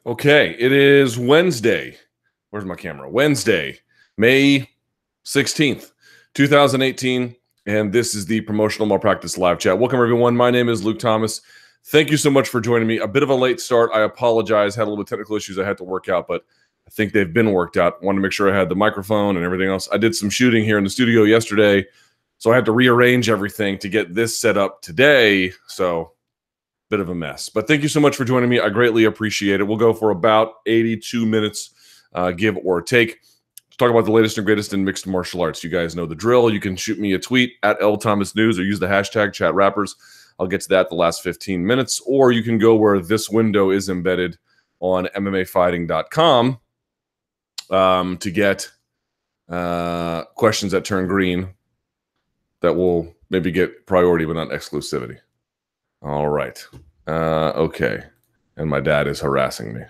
Okay, it is Wednesday. Where's my camera? Wednesday, May 16th, 2018, and this is the Promotional Malpractice Live Chat. Welcome, everyone. My name is Luke Thomas. Thank you so much for joining me. A bit of a late start. I apologize. Had a little bit of technical issues I had to work out, but I think they've been worked out. Wanted to make sure I had the microphone and everything else. I did some shooting here in the studio yesterday, so I had to rearrange everything to get this set up today, so bit of a mess. But thank you so much for joining me. I greatly appreciate it. We'll go for about 82 minutes, give or take. Let's talk about the latest and greatest in mixed martial arts. You guys know the drill. You can shoot me a tweet at LThomasNews or use the hashtag #ChatRappers. I'll get to that the last 15 minutes. Or you can go where this window is embedded on MMAfighting.com to get questions that turn green that will maybe get priority but not exclusivity. All right. Okay. And my dad is harassing me,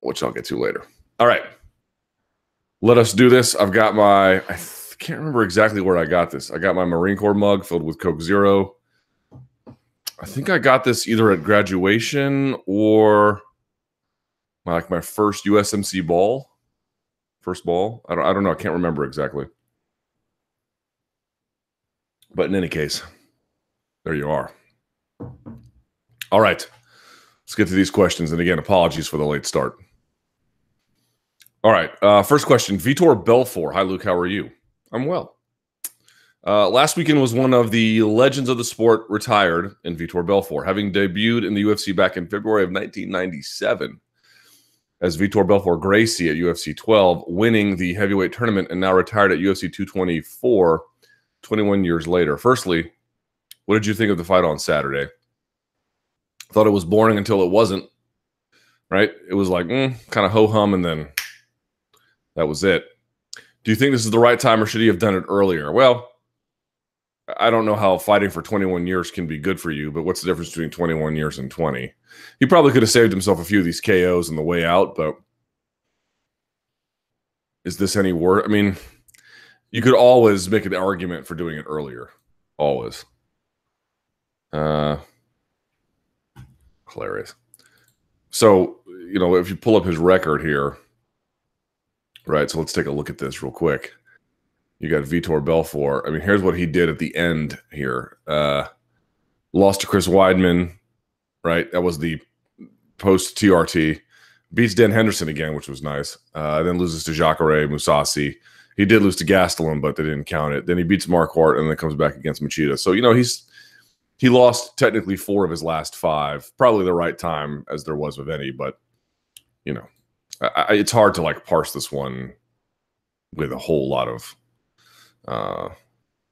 which I'll get to later. All right. Let us do this. I've got my, I can't remember exactly where I got this. I got my Marine Corps mug filled with Coke Zero. I think I got this either at graduation or like my first USMC ball. First ball. I don't know. I can't remember exactly. But in any case, there you are. All right. Let's get to these questions. And again, apologies for the late start. All right. First question. Vitor Belfort. Hi, Luke. How are you? I'm well. Last weekend was one of the legends of the sport retired in Vitor Belfort, having debuted in the UFC back in February of 1997 as Vitor Belfort Gracie at UFC 12, winning the heavyweight tournament and now retired at UFC 224, 21 years later. Firstly, what did you think of the fight on Saturday? Thought it was boring until it wasn't, right? It was like, kind of ho-hum, and then that was it. Do you think this is the right time, or should he have done it earlier? Well, I don't know how fighting for 21 years can be good for you, but what's the difference between 21 years and 20? He probably could have saved himself a few of these KOs on the way out, but is this any worse? I mean, you could always make an argument for doing it earlier. Always. Hilarious. So, you know, if you pull up his record here, right? So let's take a look at this real quick. You got Vitor Belfort. I mean, here's what he did at the end here. Lost to Chris Weidman, right? That was the post TRT. Beats Dan Henderson again, which was nice. Then loses to Jacare Mousasi. He did lose to Gastelum, but they didn't count it. Then he beats Marquardt and then comes back against Machida. So, you know, he lost technically 4 of his last 5. Probably the right time, as there was with any, but, you know, it's hard to, like, parse this one with a whole lot of,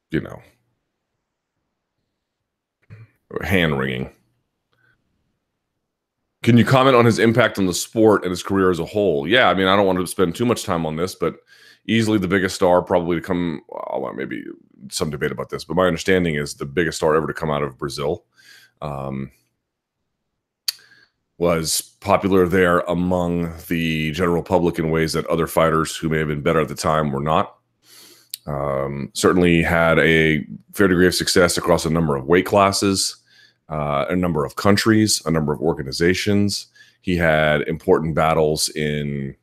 you know, hand-wringing. Can you comment on his impact on the sport and his career as a whole? Yeah, I mean, I don't want to spend too much time on this, but easily the biggest star probably to come, well, maybe some debate about this, but my understanding is the biggest star ever to come out of Brazil. Was popular there among the general public in ways that other fighters who may have been better at the time were not. Certainly had a fair degree of success across a number of weight classes, a number of countries, a number of organizations. He had important battles in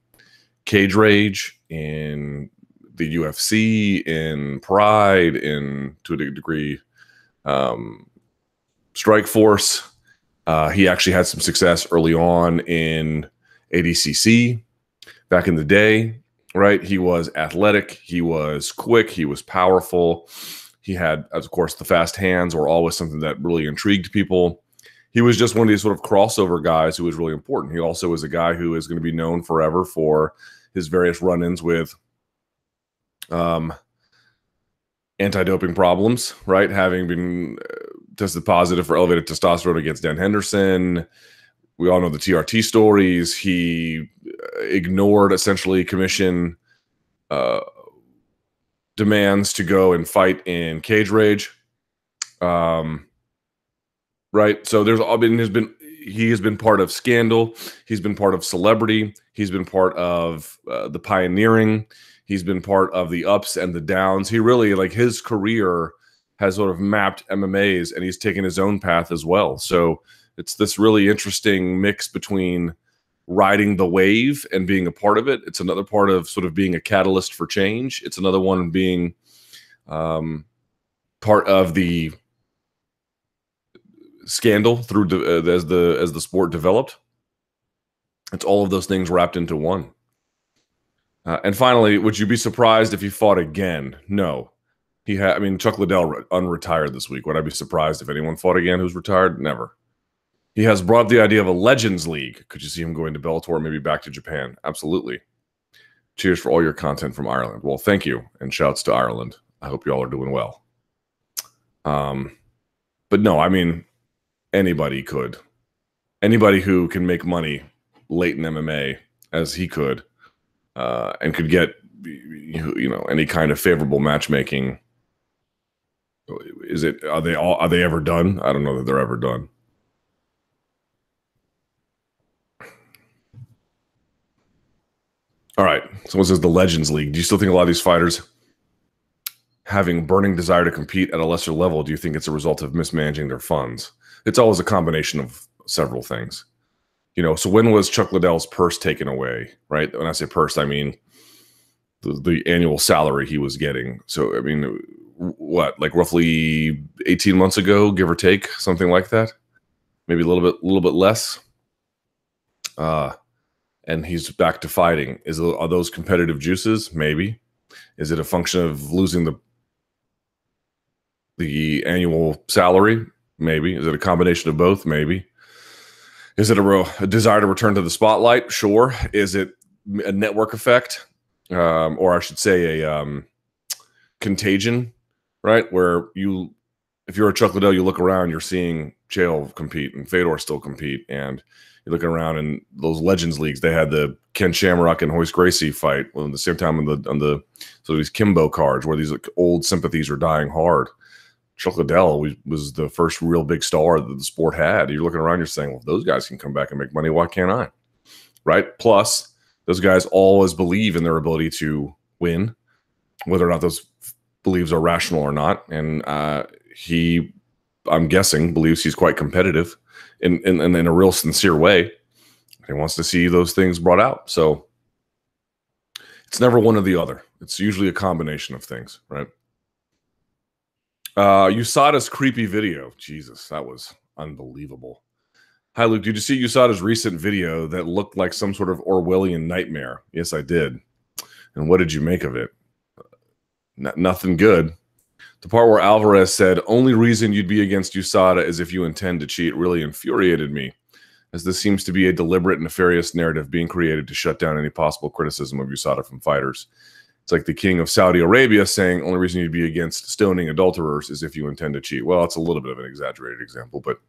Cage Rage, in the UFC, in Pride, in, to a degree, Strike Force. He actually had some success early on in ADCC back in the day, right? He was athletic. He was quick. He was powerful. He had, of course, the fast hands were always something that really intrigued people. He was just one of these sort of crossover guys who was really important. He also was a guy who is going to be known forever for his various run-ins with anti-doping problems, right? Having been tested positive for elevated testosterone against Dan Henderson. We all know the TRT stories. He ignored essentially commission demands to go and fight in Cage Rage. Right. So he has been part of scandal. He's been part of celebrity. He's been part of the pioneering. He's been part of the ups and the downs. He really, like, his career has sort of mapped MMAs, and he's taken his own path as well. So It's this really interesting mix between riding the wave and being a part of it. It's another part of sort of being a catalyst for change. It's another one being part of the scandal through as the sport developed. It's all of those things wrapped into one. And finally, would you be surprised if he fought again? No. I mean, Chuck Liddell unretired this week. Would I be surprised if anyone fought again who's retired? Never. He has brought the idea of a Legends League. Could you see him going to Belfort, maybe back to Japan? Absolutely. Cheers for all your content from Ireland. Well, thank you, and shouts to Ireland. I hope you all are doing well. But no, I mean, anybody could. Anybody who can make money late in MMA, as he could, and could get, any kind of favorable matchmaking. Are they ever done? I don't know that they're ever done. All right. Someone says the Legends League. Do you still think a lot of these fighters having burning desire to compete at a lesser level, do you think it's a result of mismanaging their funds? It's always a combination of several things. So when was Chuck Liddell's purse taken away, right? When I say purse, I mean the annual salary he was getting. So, I mean, what, like roughly 18 months ago, give or take, something like that? Maybe a little bit less. And he's back to fighting. Are those competitive juices? Maybe. Is it a function of losing the annual salary? Maybe. Is it a combination of both? Maybe. Is it a desire to return to the spotlight? Sure. Is it a network effect? Or I should say a contagion, right? Where if you're a Chuck Liddell, you look around, you're seeing Chael compete and Vitor still compete, and you're looking around in those Legends Leagues. They had the Ken Shamrock and Hoist Gracie fight at the same time so these Kimbo cards where these old sympathies are dying hard. Chuck Liddell was the first real big star that the sport had. You're looking around, you're saying, well, if those guys can come back and make money, why can't I? Right? Plus, those guys always believe in their ability to win, whether or not those beliefs are rational or not. And I'm guessing, believes he's quite competitive in a real sincere way. He wants to see those things brought out. So it's never one or the other. It's usually a combination of things, right? USADA's creepy video. Jesus, that was unbelievable. Hi, Luke. Did you see USADA's recent video that looked like some sort of Orwellian nightmare? Yes, I did. And what did you make of it? Nothing good. The part where Alvarez said, only reason you'd be against USADA is if you intend to cheat, really infuriated me, as this seems to be a deliberate, nefarious narrative being created to shut down any possible criticism of USADA from fighters. It's like the king of Saudi Arabia saying, only reason you'd be against stoning adulterers is if you intend to cheat. Well, it's a little bit of an exaggerated example, but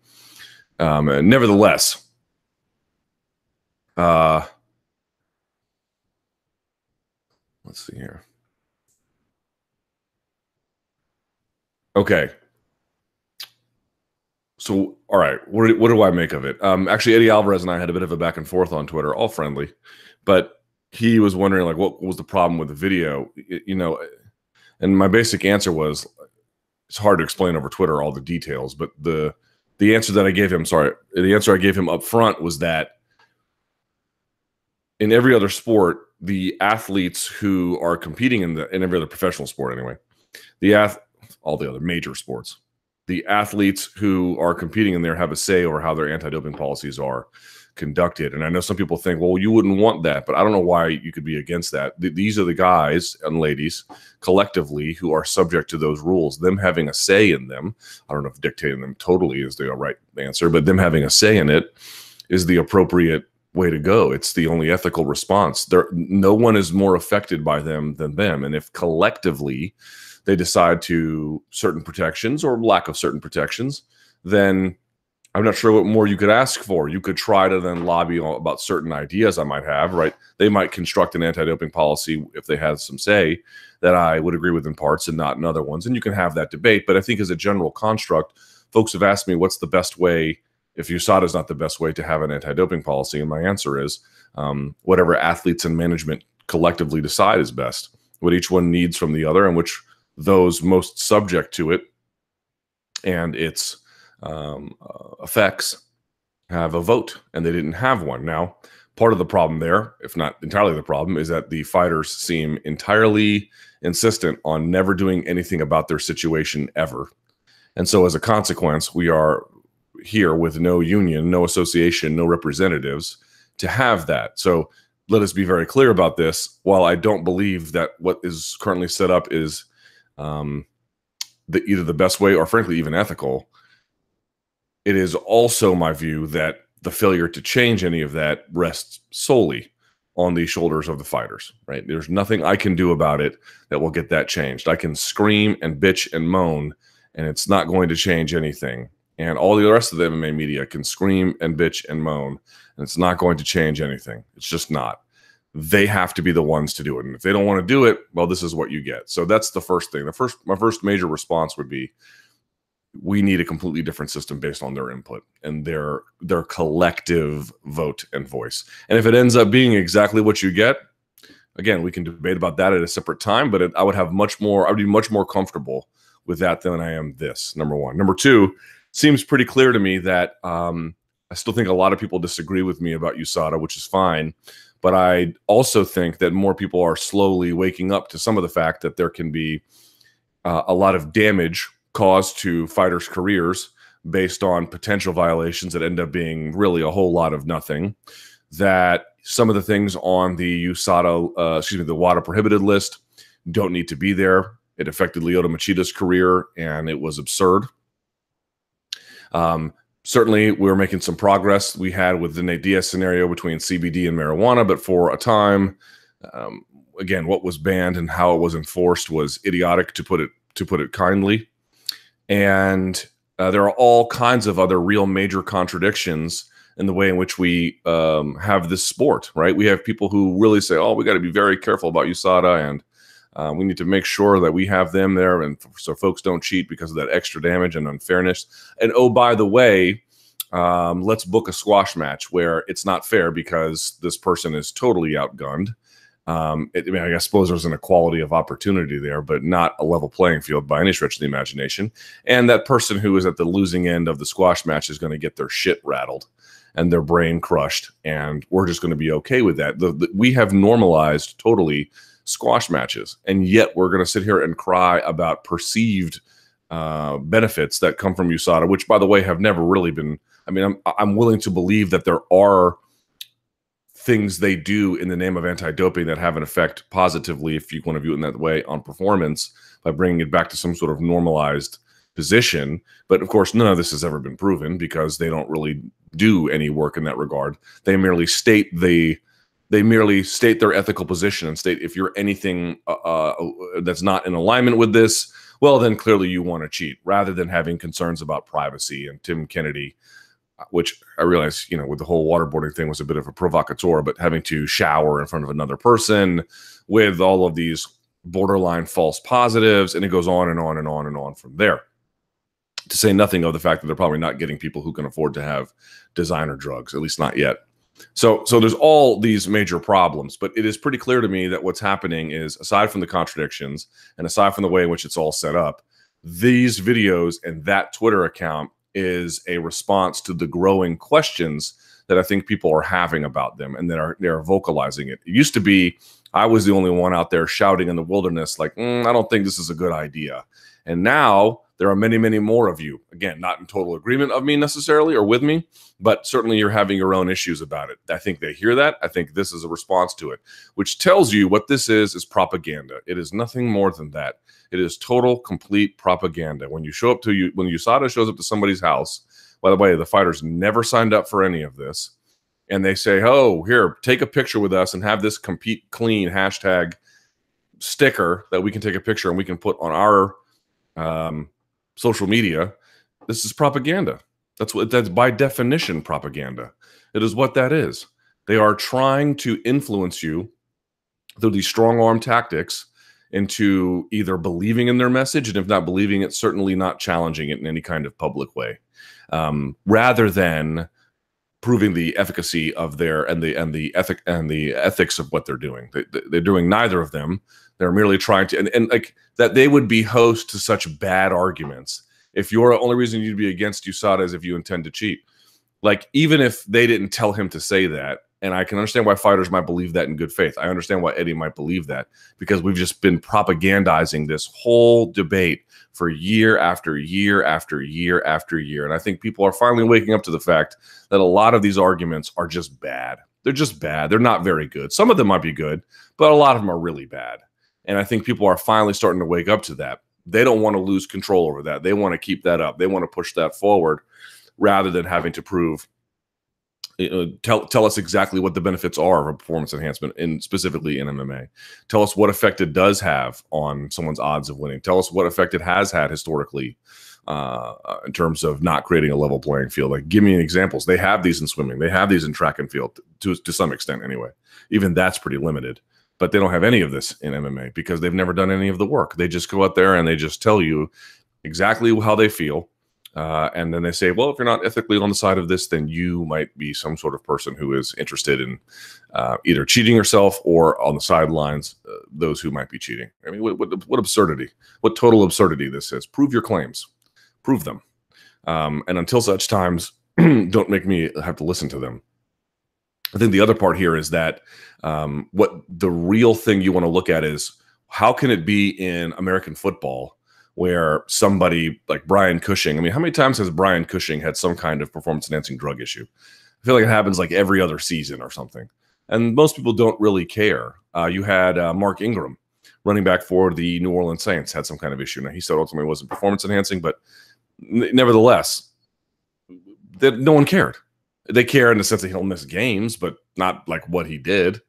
nevertheless, let's see here. Okay. So, all right, what do I make of it? Actually, Eddie Alvarez and I had a bit of a back and forth on Twitter, all friendly, but he was wondering, like, what was the problem with the video, and my basic answer was, it's hard to explain over Twitter all the details, but the answer that I gave him, the answer I gave him up front was that in every other sport, the athletes who are competing in every other professional sport anyway, all the other major sports, the athletes who are competing in there have a say over how their anti-doping policies are conducted. And I know some people think, well, you wouldn't want that, but I don't know why you could be against that. These are the guys and ladies collectively who are subject to those rules, them having a say in them. I don't know if dictating them totally is the right answer, but them having a say in it is the appropriate way to go. It's the only ethical response. No one is more affected by them than them. And if collectively they decide to certain protections or lack of certain protections, then I'm not sure what more you could ask for. You could try to then lobby about certain ideas I might have, right? They might construct an anti-doping policy if they had some say that I would agree with in parts and not in other ones. And you can have that debate. But I think as a general construct, folks have asked me what's the best way, if USADA is not the best way to have an anti-doping policy. And my answer is whatever athletes and management collectively decide is best, what each one needs from the other and which those most subject to it and its effects have a vote, and they didn't have one. Now, part of the problem there, if not entirely the problem, is that the fighters seem entirely insistent on never doing anything about their situation ever. And so as a consequence, we are here with no union, no association, no representatives to have that. So let us be very clear about this. While I don't believe that what is currently set up is either the best way or frankly even ethical, it is also my view that the failure to change any of that rests solely on the shoulders of the fighters, right? There's nothing I can do about it that will get that changed. I can scream and bitch and moan, and it's not going to change anything. And all the rest of the MMA media can scream and bitch and moan, and it's not going to change anything. It's just not. They have to be the ones to do it. And if they don't want to do it, well, this is what you get. So that's the first thing. My first major response would be, we need a completely different system based on their input and their collective vote and voice. And if it ends up being exactly what you get, again, we can debate about that at a separate time, but I would be much more comfortable with that than I am this, number one. Number two, seems pretty clear to me that I still think a lot of people disagree with me about USADA, which is fine. But I also think that more people are slowly waking up to some of the fact that there can be a lot of damage caused to fighters' careers based on potential violations that end up being really a whole lot of nothing. That some of the things on the USADA, the WADA prohibited list don't need to be there. It affected Lyoto Machida's career, and it was absurd. Certainly, we were making some progress. We had with the Nate Diaz scenario between CBD and marijuana, but for a time, again, what was banned and how it was enforced was idiotic, to put it kindly. And there are all kinds of other real major contradictions in the way in which we have this sport, right? We have people who really say, oh, we got to be very careful about USADA, and we need to make sure that we have them there, and so folks don't cheat because of that extra damage and unfairness. And oh, by the way, let's book a squash match where it's not fair because this person is totally outgunned. I suppose there's an equality of opportunity there, but not a level playing field by any stretch of the imagination. And that person who is at the losing end of the squash match is going to get their shit rattled and their brain crushed, and we're just going to be okay with that. We have normalized totally squash matches, and yet we're going to sit here and cry about perceived benefits that come from USADA, which, by the way, have never really been. I mean, I'm willing to believe that there are things they do in the name of anti-doping that have an effect positively, if you want to view it in that way, on performance by bringing it back to some sort of normalized position. But of course, none of this has ever been proven because they don't really do any work in that regard. They merely state their ethical position and state, if you're anything that's not in alignment with this, well, then clearly you want to cheat, rather than having concerns about privacy. And Tim Kennedy, which I realize, with the whole waterboarding thing was a bit of a provocateur, but having to shower in front of another person with all of these borderline false positives, and it goes on and on and on and on from there. To say nothing of the fact that they're probably not getting people who can afford to have designer drugs, at least not yet. So there's all these major problems, but it is pretty clear to me that what's happening is, aside from the contradictions and aside from the way in which it's all set up, these videos and that Twitter account is a response to the growing questions that I think people are having about them, and that they're vocalizing it. It used to be I was the only one out there shouting in the wilderness, like, I don't think this is a good idea. And now there are many, many more of you, again, not in total agreement of me necessarily or with me, but certainly you're having your own issues about it. I think they hear that. I think this is a response to it, which tells you what this is propaganda. It is nothing more than that. It is total, complete propaganda. When USADA shows up to somebody's house, by the way, the fighters never signed up for any of this, and they say, oh, here, take a picture with us and have this compete clean hashtag sticker that we can take a picture and we can put on our social media. This is propaganda. That's by definition propaganda. It is what that is. They are trying to influence you through these strong arm tactics into either believing in their message, and if not believing it, certainly not challenging it in any kind of public way, rather than proving the efficacy of the ethics of what they're doing. They're doing neither of them. They're merely trying to, and like that, they would be host to such bad arguments if your only reason you'd be against USADA is if you intend to cheat. Like, even if they didn't tell him to say that, and I can understand why fighters might believe that in good faith. I understand why Eddie might believe that, because we've just been propagandizing this whole debate for year after year after year after year. And I think people are finally waking up to the fact that a lot of these arguments are just bad. They're just bad. They're not very good. Some of them might be good, but a lot of them are really bad. And I think people are finally starting to wake up to that. They don't want to lose control over that. They want to keep that up. They want to push that forward rather than having to prove, tell us exactly what the benefits are of a performance enhancement, specifically in MMA. Tell us what effect it does have on someone's odds of winning. Tell us what effect it has had historically in terms of not creating a level playing field. Like, give me examples. They have these in swimming. They have these in track and field to some extent anyway. Even that's pretty limited. But they don't have any of this in MMA because they've never done any of the work. They just go out there and they just tell you exactly how they feel. And then they say, well, if you're not ethically on the side of this, then you might be some sort of person who is interested in either cheating yourself or on the sidelines, those who might be cheating. I mean, what absurdity, what total absurdity this is. Prove your claims. Prove them. And until such times, don't make me have to listen to them. I think the other part here is that what the real thing you want to look at is, how can it be in American football where somebody like Brian Cushing, I mean, how many times has Brian Cushing had some kind of performance-enhancing drug issue? I feel like it happens like every other season or something. And most people don't really care. You had Mark Ingram, running back for the New Orleans Saints, had some kind of issue. Now, he said ultimately it wasn't performance-enhancing, but nevertheless, no one cared. They care in the sense that he'll miss games, but not like what he did.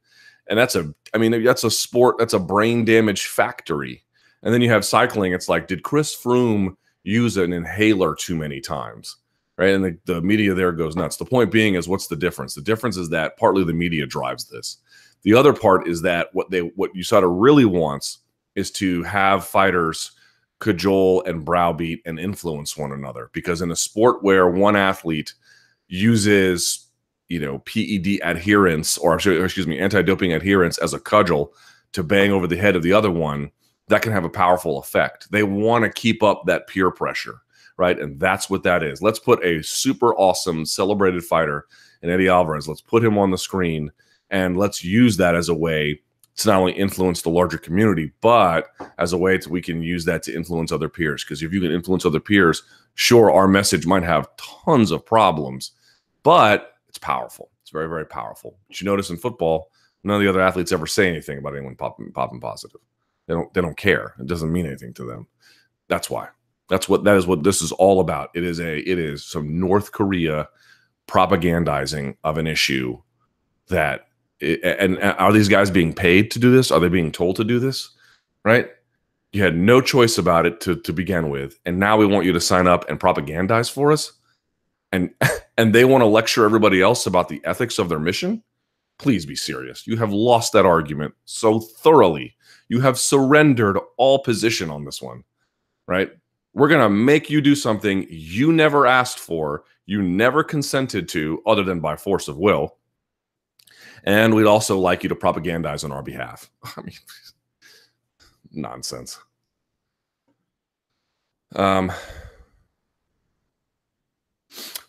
And that's a sport, that's a brain damage factory. And then you have cycling. It's like, did Chris Froome use an inhaler too many times? Right. And the media there goes nuts. The point being is, what's the difference? The difference is that partly the media drives this. The other part is that what USADA really wants is to have fighters cajole and browbeat and influence one another. Because in a sport where one athlete uses, PED adherence, or excuse me, anti-doping adherence as a cudgel to bang over the head of the other one, that can have a powerful effect. They want to keep up that peer pressure, right? And that's what that is. Let's put a super awesome, celebrated fighter in Eddie Alvarez. Let's put him on the screen, and let's use that as a way to not only influence the larger community, but as a way we can use that to influence other peers. Because if you can influence other peers, sure, our message might have tons of problems, but it's powerful. It's very, very powerful. But you notice in football, none of the other athletes ever say anything about anyone popping positive. They don't care. It doesn't mean anything to them. That's why. That is what this is all about. It is some North Korea propagandizing of an issue that, and are these guys being paid to do this? Are they being told to do this? Right? You had no choice about it to begin with, and now we want you to sign up and propagandize for us, and they want to lecture everybody else about the ethics of their mission? Please be serious. You have lost that argument so thoroughly. You have surrendered all position on this one, right? We're going to make you do something you never asked for, you never consented to, other than by force of will. And we'd also like you to propagandize on our behalf. I mean, nonsense.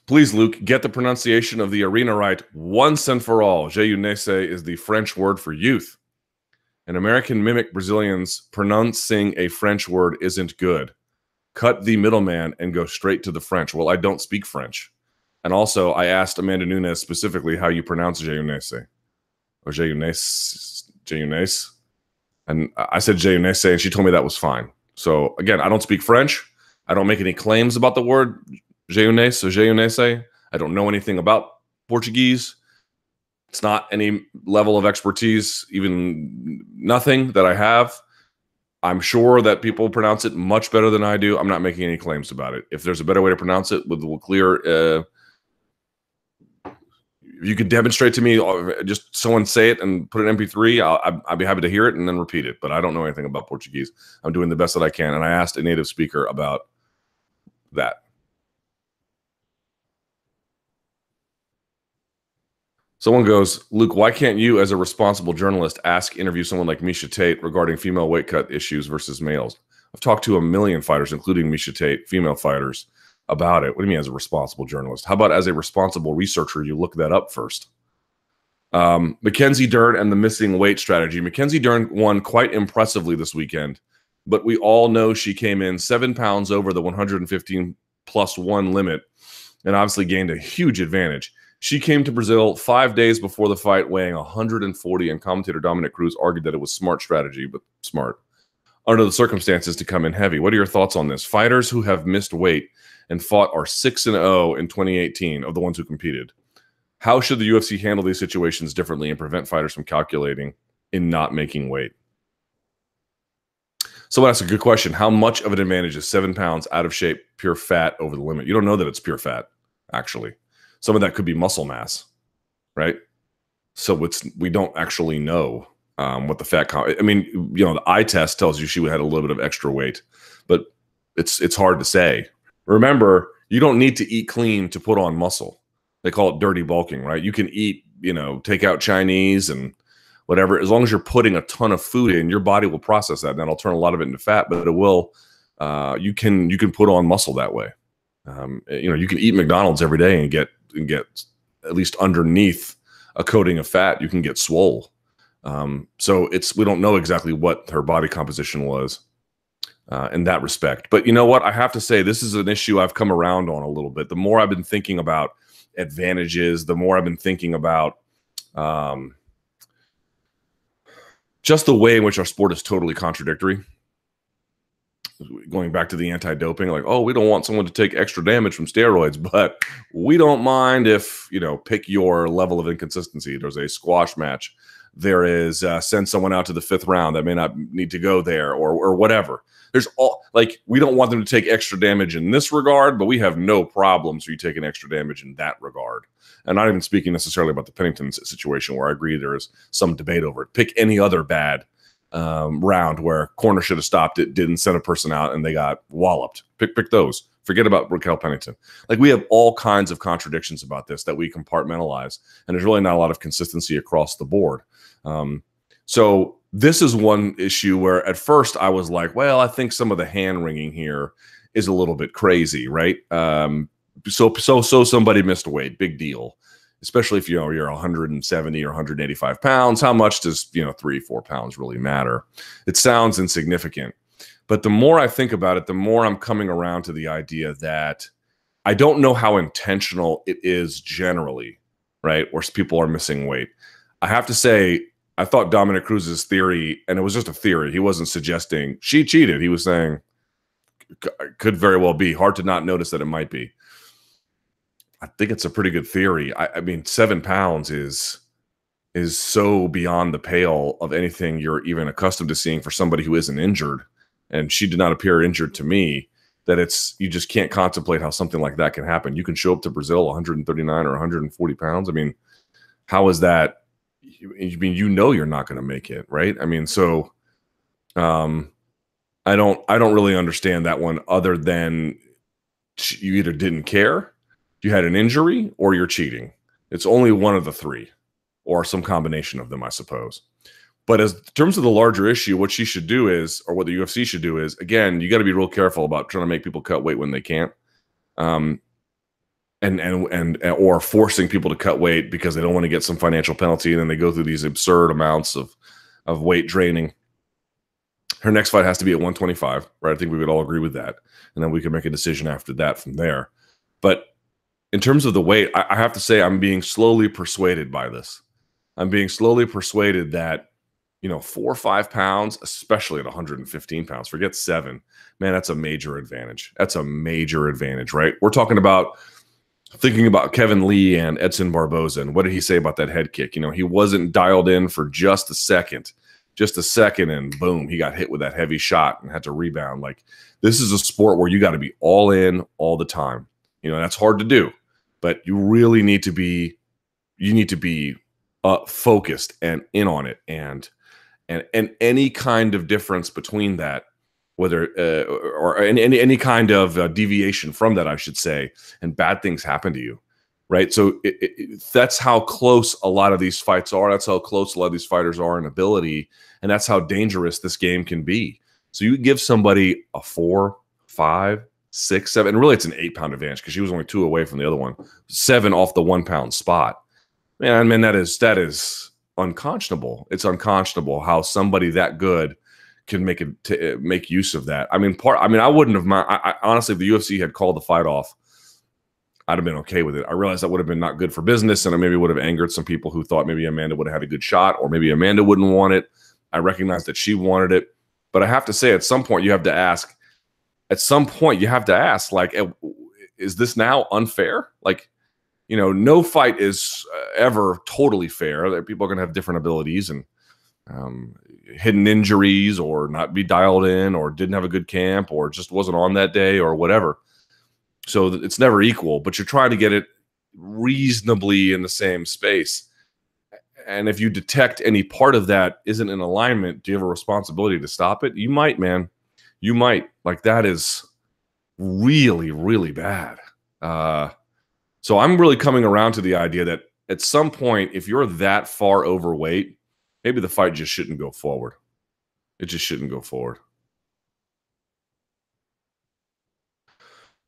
Please, Luke, get the pronunciation of the arena right once and for all. Jeunesse is the French word for youth. An American mimic Brazilians pronouncing a French word isn't good. Cut the middleman and go straight to the French. Well, I don't speak French. And also, I asked Amanda Nunes specifically how you pronounce Jeunesse. Or Jeunesse. And I said Jeunesse, and she told me that was fine. So, again, I don't speak French. I don't make any claims about the word Jeunesse or Jeunesse. I don't know anything about Portuguese. It's not any level of expertise, even nothing that I have. I'm sure that people pronounce it much better than I do. I'm not making any claims about it. If there's a better way to pronounce it with a clear, if you could demonstrate to me, just someone say it and put an MP3, I'd be happy to hear it and then repeat it. But I don't know anything about Portuguese. I'm doing the best that I can. And I asked a native speaker about that. Someone goes, Luke, why can't you, as a responsible journalist, interview someone like Miesha Tate regarding female weight cut issues versus males? I've talked to a million fighters, including Miesha Tate, female fighters, about it. What do you mean as a responsible journalist? How about as a responsible researcher, you look that up first? Mackenzie Dern and the missing weight strategy. Mackenzie Dern won quite impressively this weekend, but we all know she came in 7 pounds over the 115+1 limit and obviously gained a huge advantage. She came to Brazil 5 days before the fight weighing 140, and commentator Dominic Cruz argued that it was smart strategy, but smart under the circumstances to come in heavy. What are your thoughts on this? Fighters who have missed weight and fought are 6-0 in 2018 of the ones who competed. How should the UFC handle these situations differently and prevent fighters from calculating in not making weight? So that's a good question. How much of an advantage is 7 pounds out of shape, pure fat over the limit? You don't know that it's pure fat, actually. Some of that could be muscle mass, right? So we don't actually know what the fat I mean, you know, the eye test tells you she had a little bit of extra weight, but it's hard to say. Remember, you don't need to eat clean to put on muscle. They call it dirty bulking, right? You can eat, you know, take out Chinese and whatever. As long as you're putting a ton of food in, your body will process that, and that'll turn a lot of it into fat. But it will. You can put on muscle that way. You know, you can eat McDonald's every day and get at least underneath a coating of fat. You can get swole. So we don't know exactly what her body composition was in that respect. But you know what? I have to say, this is an issue I've come around on a little bit. The more I've been thinking about advantages, the more I've been thinking about just the way in which our sport is totally contradictory. Going back to the anti-doping, like, oh, we don't want someone to take extra damage from steroids, but we don't mind if, you know, pick your level of inconsistency. There's a squash match. There is send someone out to the 5th round that may not need to go there, or whatever. There's all, like, we don't want them to take extra damage in this regard, but we have no problems for you taking extra damage in that regard. And not even speaking necessarily about the Pennington situation, where I agree there is some debate over it. Pick any other bad round where corner should have stopped it, didn't send a person out, and they got walloped. Pick those. Forget about Raquel Pennington. Like, we have all kinds of contradictions about this that we compartmentalize, and there's really not a lot of consistency across the board. So this is one issue where at first I was like, well, I think some of the hand wringing here is a little bit crazy, right? So somebody missed weight, big deal. Especially if, you know, you're 170 or 185 pounds. How much does, you know, 3-4 pounds really matter? It sounds insignificant. But the more I think about it, the more I'm coming around to the idea that I don't know how intentional it is generally, right? Where people are missing weight. I have to say, I thought Dominic Cruz's theory, and it was just a theory. He wasn't suggesting she cheated. He was saying could very well be. Hard to not notice that it might be. I think it's a pretty good theory. I mean, 7 pounds is so beyond the pale of anything you're even accustomed to seeing for somebody who isn't injured. And she did not appear injured to me, that you just can't contemplate how something like that can happen. You can show up to Brazil 139 or 140 pounds. I mean, how is that? I mean, you know, you're not going to make it, right? I mean, so I don't really understand that one, other than you either didn't care, you had an injury, or you're cheating. It's only one of the three, or some combination of them, I suppose. But in terms of the larger issue, what she should do is, or what the UFC should do is, again, you got to be real careful about trying to make people cut weight when they can't, or forcing people to cut weight because they don't want to get some financial penalty, and then they go through these absurd amounts of weight draining. Her next fight has to be at 125, right? I think we would all agree with that, and then we can make a decision after that from there. But in terms of the weight, I have to say I'm being slowly persuaded by this. I'm being slowly persuaded that, you know, 4 or 5 pounds, especially at 115 pounds, forget 7, man, that's a major advantage. That's a major advantage, right? We're talking about thinking about Kevin Lee and Edson Barboza. And what did he say about that head kick? You know, he wasn't dialed in for just a second, and boom, he got hit with that heavy shot and had to rebound. Like, this is a sport where you got to be all in all the time. You know, that's hard to do, but you really need to be, focused and in on it. And any kind of difference between that, whether or any kind of deviation from that, I should say, and bad things happen to you, right? So that's how close a lot of these fights are. That's how close a lot of these fighters are in ability, and that's how dangerous this game can be. So you give somebody a 4, 5, 6, 7. And really, it's an 8-pound advantage because she was only 2 away from the other one. 7 off the 1-pound spot. Man, that is unconscionable. It's unconscionable how somebody that good can make use of that. I mean, I wouldn't have mind. Honestly, if the UFC had called the fight off, I'd have been okay with it. I realized that would have been not good for business, and I maybe would have angered some people who thought maybe Amanda would have had a good shot, or maybe Amanda wouldn't want it. I recognize that she wanted it, but I have to say, at some point, you have to ask. At some point, you have to ask, like, is this now unfair? Like, no fight is ever totally fair. People are going to have different abilities and hidden injuries, or not be dialed in, or didn't have a good camp, or just wasn't on that day, or whatever. So it's never equal, but you're trying to get it reasonably in the same space. And if you detect any part of that isn't in alignment, do you have a responsibility to stop it? You might, man. You might. Like, that is really, really bad. So I'm really coming around to the idea that at some point, if you're that far overweight, maybe the fight just shouldn't go forward. It just shouldn't go forward.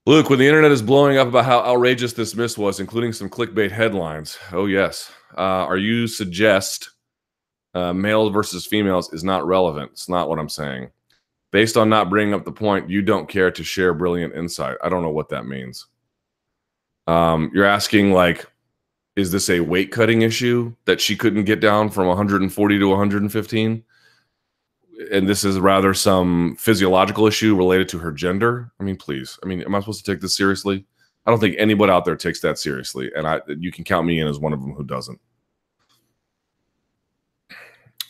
Luke, when the internet is blowing up about how outrageous this miss was, including some clickbait headlines. Oh, yes. Are you suggest male versus females is not relevant? It's not what I'm saying. Based on not bringing up the point, you don't care to share brilliant insight. I don't know what that means. You're asking, like, is this a weight cutting issue that she couldn't get down from 140 to 115? And this is rather some physiological issue related to her gender? I mean, please. I mean, am I supposed to take this seriously? I don't think anybody out there takes that seriously. And you can count me in as one of them who doesn't.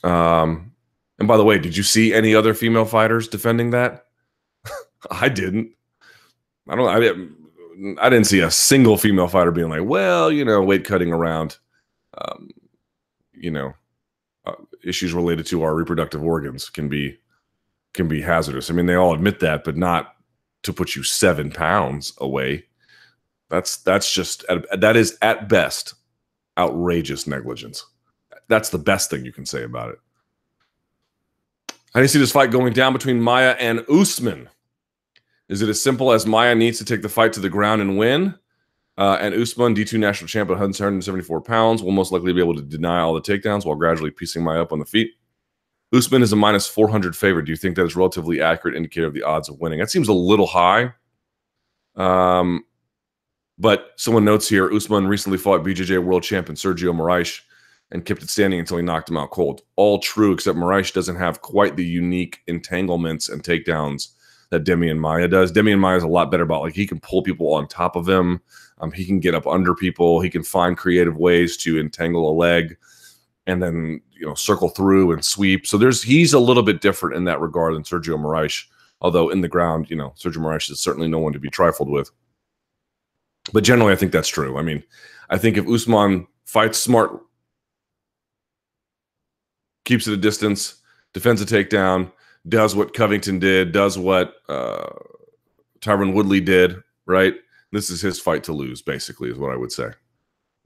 And by the way, did you see any other female fighters defending that? I didn't. I didn't see a single female fighter being like, well, weight cutting around, issues related to our reproductive organs can be hazardous. I mean, they all admit that, but not to put you 7 pounds away. That is at best outrageous negligence. That's the best thing you can say about it. How do you see this fight going down between Maia and Usman? Is it as simple as Maia needs to take the fight to the ground and win? And Usman, D2 national champ at 174 pounds, will most likely be able to deny all the takedowns while gradually piecing Maia up on the feet. Usman is a minus 400 favorite. Do you think that is relatively accurate indicator of the odds of winning? That seems a little high. But someone notes here, Usman recently fought BJJ world champion Sergio Moraes and kept it standing until he knocked him out cold. All true, except Moraes doesn't have quite the unique entanglements and takedowns that Demian Maia does. Demian Maia is a lot better about, like, he can pull people on top of him. He can get up under people. He can find creative ways to entangle a leg and then, circle through and sweep. So he's a little bit different in that regard than Sergio Moraes. Although in the ground, Sergio Moraes is certainly no one to be trifled with. But generally, I think that's true. I mean, I think if Usman fights smart, keeps it a distance, defends a takedown, does what Covington did, does what Tyron Woodley did, right? This is his fight to lose, basically, is what I would say.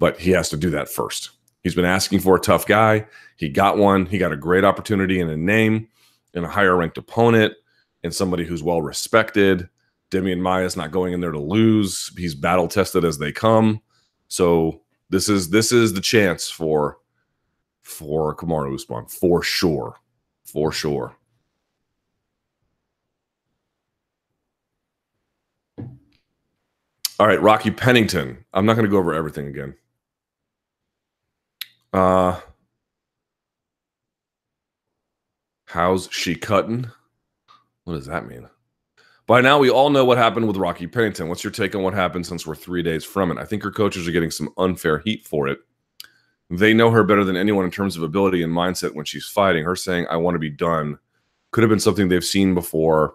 But he has to do that first. He's been asking for a tough guy. He got one. He got a great opportunity and a name and a higher-ranked opponent and somebody who's well-respected. Demian Maia is not going in there to lose. He's battle-tested as they come. So this is the chance for Kamaru Usman, for sure. For sure. All right, Raquel Pennington. I'm not going to go over everything again. How's she cutting? What does that mean? By now, we all know what happened with Raquel Pennington. What's your take on what happened since we're 3 days from it? I think her coaches are getting some unfair heat for it. They know her better than anyone in terms of ability and mindset when she's fighting. Her saying, I want to be done, could have been something they've seen before,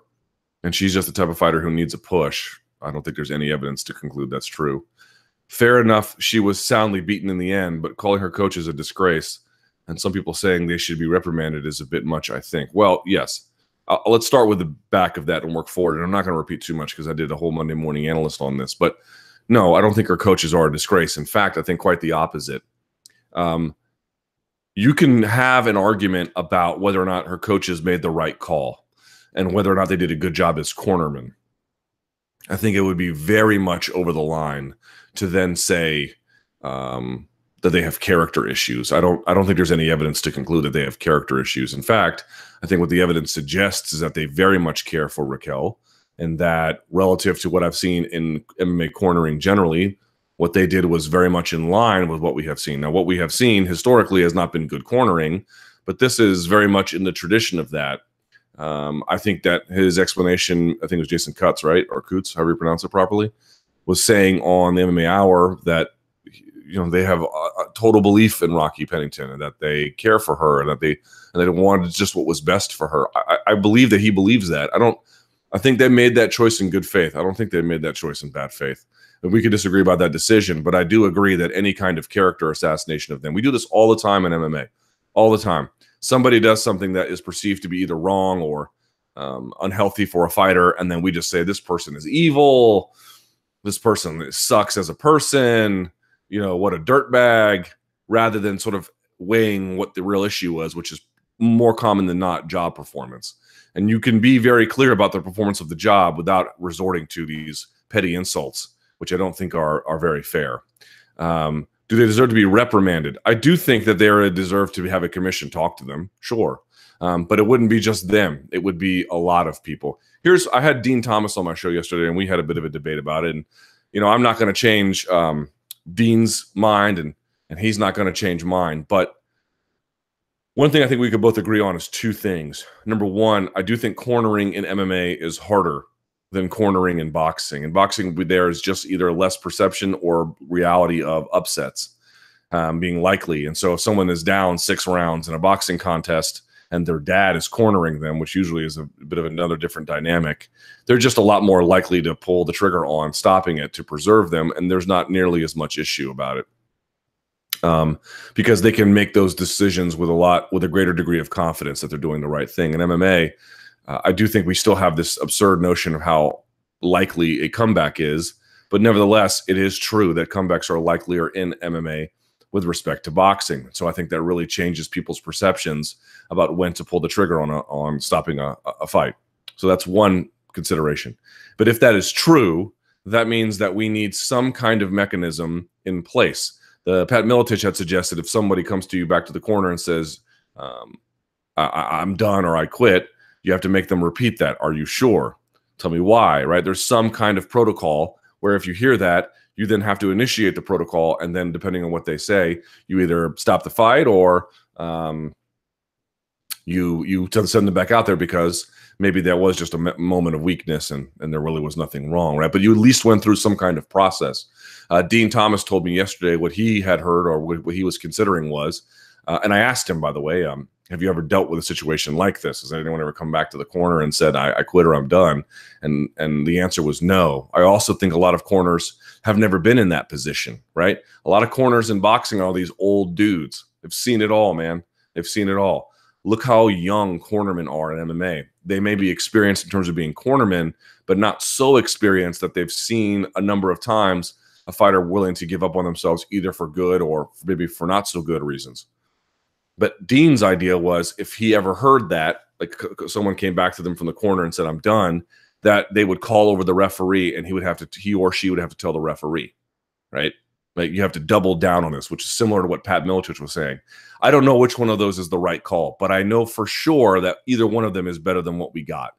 and she's just the type of fighter who needs a push. I don't think there's any evidence to conclude that's true. Fair enough, she was soundly beaten in the end, but calling her coaches a disgrace and some people saying they should be reprimanded is a bit much, I think. Well, yes. Let's start with the back of that and work forward. And I'm not going to repeat too much because I did a whole Monday morning analyst on this. But no, I don't think her coaches are a disgrace. In fact, I think quite the opposite. You can have an argument about whether or not her coaches made the right call and whether or not they did a good job as cornermen. I think it would be very much over the line to then say that they have character issues. I don't think there's any evidence to conclude that they have character issues. In fact, I think what the evidence suggests is that they very much care for Raquel, and that relative to what I've seen in MMA cornering generally, what they did was very much in line with what we have seen. Now, what we have seen historically has not been good cornering, but this is very much in the tradition of that. I think that his explanation, I think it was Jason Cutts, right? Or Coots, however you pronounce it properly, was saying on the MMA Hour that, you know, they have a total belief in Raquel Pennington and that they care for her and that they wanted just what was best for her. I believe that he believes that. I think they made that choice in good faith. I don't think they made that choice in bad faith. And we could disagree about that decision, but I do agree that any kind of character assassination of them, we do this all the time in MMA, all the time. Somebody does something that is perceived to be either wrong or unhealthy for a fighter, and then we just say this person is evil, this person sucks as a person, you know, what a dirtbag, rather than sort of weighing what the real issue was, which is more common than not job performance. And you can be very clear about the performance of the job without resorting to these petty insults, which I don't think are very fair. Do they deserve to be reprimanded? I do think that they deserve to have a commission talk to them, sure. But it wouldn't be just them. It would be a lot of people. I had Dean Thomas on my show yesterday, and we had a bit of a debate about it. And, you know, I'm not going to change Dean's mind, and he's not going to change mine. But one thing I think we could both agree on is two things. Number one, I do think cornering in MMA is harder than cornering in boxing. In boxing, there is just either less perception or reality of upsets being likely. And so if someone is down 6 rounds in a boxing contest and their dad is cornering them, which usually is a bit of another different dynamic, they're just a lot more likely to pull the trigger on stopping it to preserve them, and there's not nearly as much issue about it. Because they can make those decisions with a greater degree of confidence that they're doing the right thing. In MMA, I do think we still have this absurd notion of how likely a comeback is, but nevertheless, it is true that comebacks are likelier in MMA with respect to boxing. So I think that really changes people's perceptions about when to pull the trigger on stopping a fight. So that's one consideration. But if that is true, that means that we need some kind of mechanism in place. Pat Miletich had suggested if somebody comes to you back to the corner and says, I'm done or I quit, you have to make them repeat that. Are you sure? Tell me why, right? There's some kind of protocol where if you hear that, you then have to initiate the protocol, and then depending on what they say, you either stop the fight or you send them back out there because maybe that was just a moment of weakness and there really was nothing wrong, right? But you at least went through some kind of process. Dean Thomas told me yesterday what he had heard or what he was considering was, and I asked him, by the way, have you ever dealt with a situation like this? Has anyone ever come back to the corner and said, I quit or I'm done? And the answer was no. I also think a lot of corners have never been in that position, right? A lot of corners in boxing are all these old dudes. They've seen it all, man. They've seen it all. Look how young cornermen are in MMA. They may be experienced in terms of being cornermen, but not so experienced that they've seen a number of times a fighter willing to give up on themselves either for good or maybe for not so good reasons. But Dean's idea was if he ever heard that, like someone came back to them from the corner and said, I'm done, that they would call over the referee and he or she would have to tell the referee, right? Like you have to double down on this, which is similar to what Pat Miletich was saying. I don't know which one of those is the right call, but I know for sure that either one of them is better than what we got.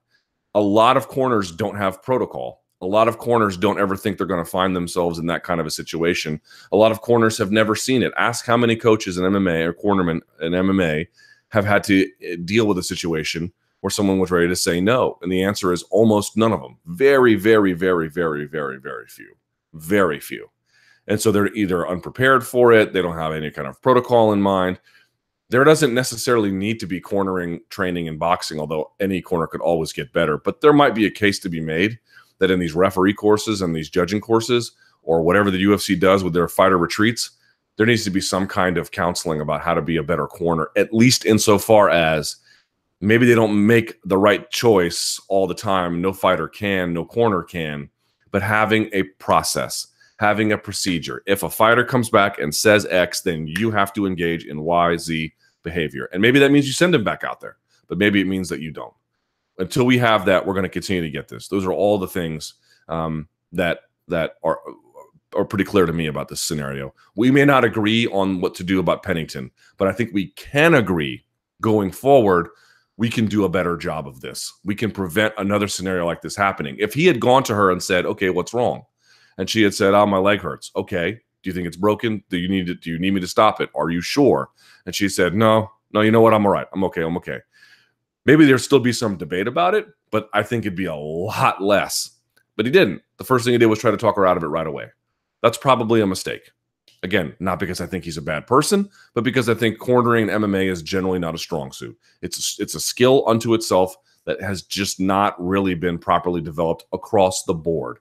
A lot of corners don't have protocol. A lot of corners don't ever think they're going to find themselves in that kind of a situation. A lot of corners have never seen it. Ask how many coaches in MMA or cornermen in MMA have had to deal with a situation where someone was ready to say no. And the answer is almost none of them. Very, very, very, very, very, very few. Very few. And so they're either unprepared for it. They don't have any kind of protocol in mind. There doesn't necessarily need to be cornering training in boxing, although any corner could always get better. But there might be a case to be made that in these referee courses and these judging courses or whatever the UFC does with their fighter retreats, there needs to be some kind of counseling about how to be a better corner, at least insofar as maybe they don't make the right choice all the time. No fighter can, no corner can, but having a process, having a procedure. If a fighter comes back and says X, then you have to engage in Y, Z behavior. And maybe that means you send him back out there, but maybe it means that you don't. Until we have that, we're going to continue to get this. Those are all the things that are pretty clear to me about this scenario. We may not agree on what to do about Pennington, but I think we can agree going forward, we can do a better job of this. We can prevent another scenario like this happening. If he had gone to her and said, okay, what's wrong? And she had said, oh, my leg hurts. Okay. Do you think it's broken? Do you need me to stop it? Are you sure? And she said, no, you know what? I'm all right. I'm okay. Maybe there'll still be some debate about it, but I think it'd be a lot less. But he didn't. The first thing he did was try to talk her out of it right away. That's probably a mistake. Again, not because I think he's a bad person, but because I think cornering in MMA is generally not a strong suit. It's a skill unto itself that has just not really been properly developed across the board.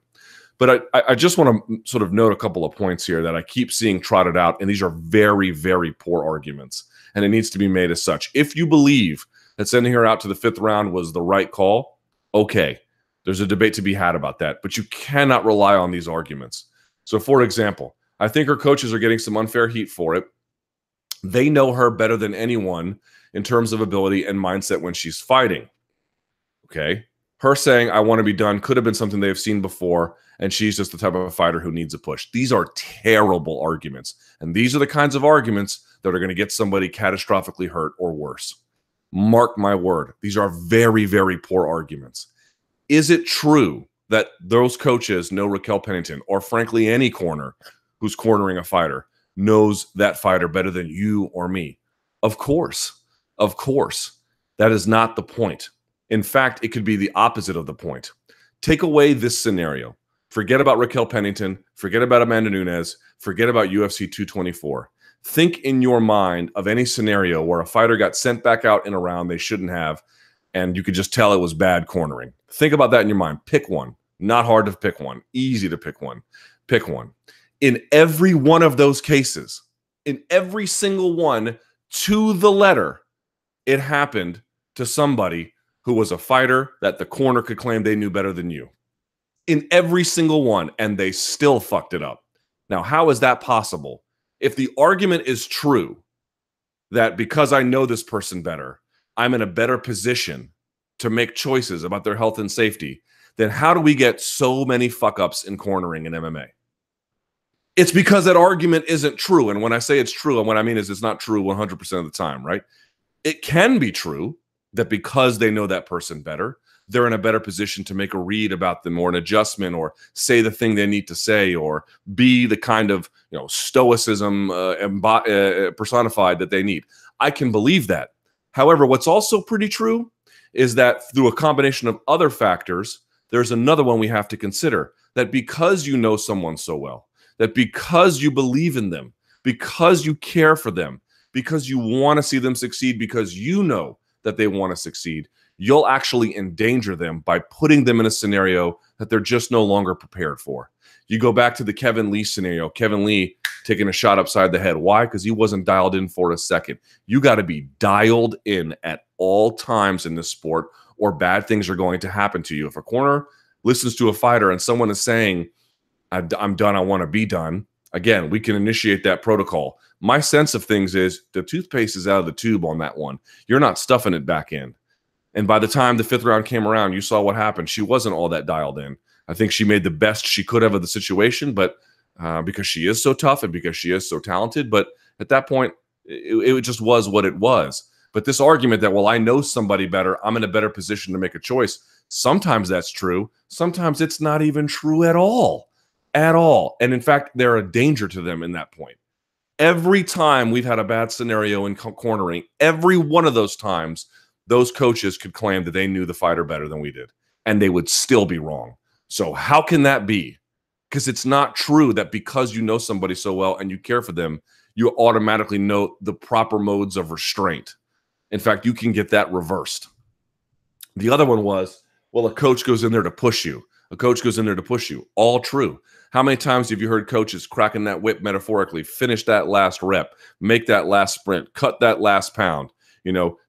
But I just want to sort of note a couple of points here that I keep seeing trotted out, and these are very, very poor arguments, and it needs to be made as such. If you believe that sending her out to the 5th round was the right call, okay, there's a debate to be had about that, but you cannot rely on these arguments. So, for example, I think her coaches are getting some unfair heat for it. They know her better than anyone in terms of ability and mindset when she's fighting. Okay? Her saying, I want to be done, could have been something they've seen before, and she's just the type of fighter who needs a push. These are terrible arguments, and these are the kinds of arguments that are going to get somebody catastrophically hurt or worse. Mark my word. These are very, very poor arguments. Is it true that those coaches know Raquel Pennington, or frankly any corner who's cornering a fighter, knows that fighter better than you or me? Of course. Of course. That is not the point. In fact, it could be the opposite of the point. Take away this scenario. Forget about Raquel Pennington. Forget about Amanda Nunes. Forget about UFC 224. Think in your mind of any scenario where a fighter got sent back out in a round they shouldn't have, and you could just tell it was bad cornering. Think about that in your mind. Pick one. Not hard to pick one. Easy to pick one. Pick one. In every one of those cases, in every single one, to the letter, it happened to somebody who was a fighter that the corner could claim they knew better than you. In every single one, and they still fucked it up. Now, how is that possible? If the argument is true that because I know this person better, I'm in a better position to make choices about their health and safety, then how do we get so many fuck-ups in cornering in MMA? It's because that argument isn't true. And when I say it's true, and what I mean is it's not true 100% of the time, right? It can be true that because they know that person better, they're in a better position to make a read about them or an adjustment or say the thing they need to say or be the kind of stoicism personified that they need. I can believe that. However, what's also pretty true is that through a combination of other factors, there's another one we have to consider, that because you know someone so well, that because you believe in them, because you care for them, because you want to see them succeed, because you know that they want to succeed, you'll actually endanger them by putting them in a scenario that they're just no longer prepared for. You go back to the Kevin Lee scenario, Kevin Lee taking a shot upside the head. Why? Because he wasn't dialed in for a second. You got to be dialed in at all times in this sport, or bad things are going to happen to you. If a corner listens to a fighter and someone is saying, I'm done, I want to be done, again, we can initiate that protocol. My sense of things is the toothpaste is out of the tube on that one. You're not stuffing it back in. And by the time the 5th round came around, you saw what happened. She wasn't all that dialed in. I think she made the best she could have of the situation, but because she is so tough and because she is so talented. But at that point, it just was what it was. But this argument that, well, I know somebody better, I'm in a better position to make a choice. Sometimes that's true. Sometimes it's not even true at all. At all. And in fact, they're a danger to them in that point. Every time we've had a bad scenario in cornering, every one of those times, those coaches could claim that they knew the fighter better than we did, and they would still be wrong. So how can that be? Because it's not true that because you know somebody so well and you care for them, you automatically know the proper modes of restraint. In fact, you can get that reversed. The other one was, well, a coach goes in there to push you. A coach goes in there to push you. All true. How many times have you heard coaches cracking that whip metaphorically, finish that last rep, make that last sprint, cut that last pound,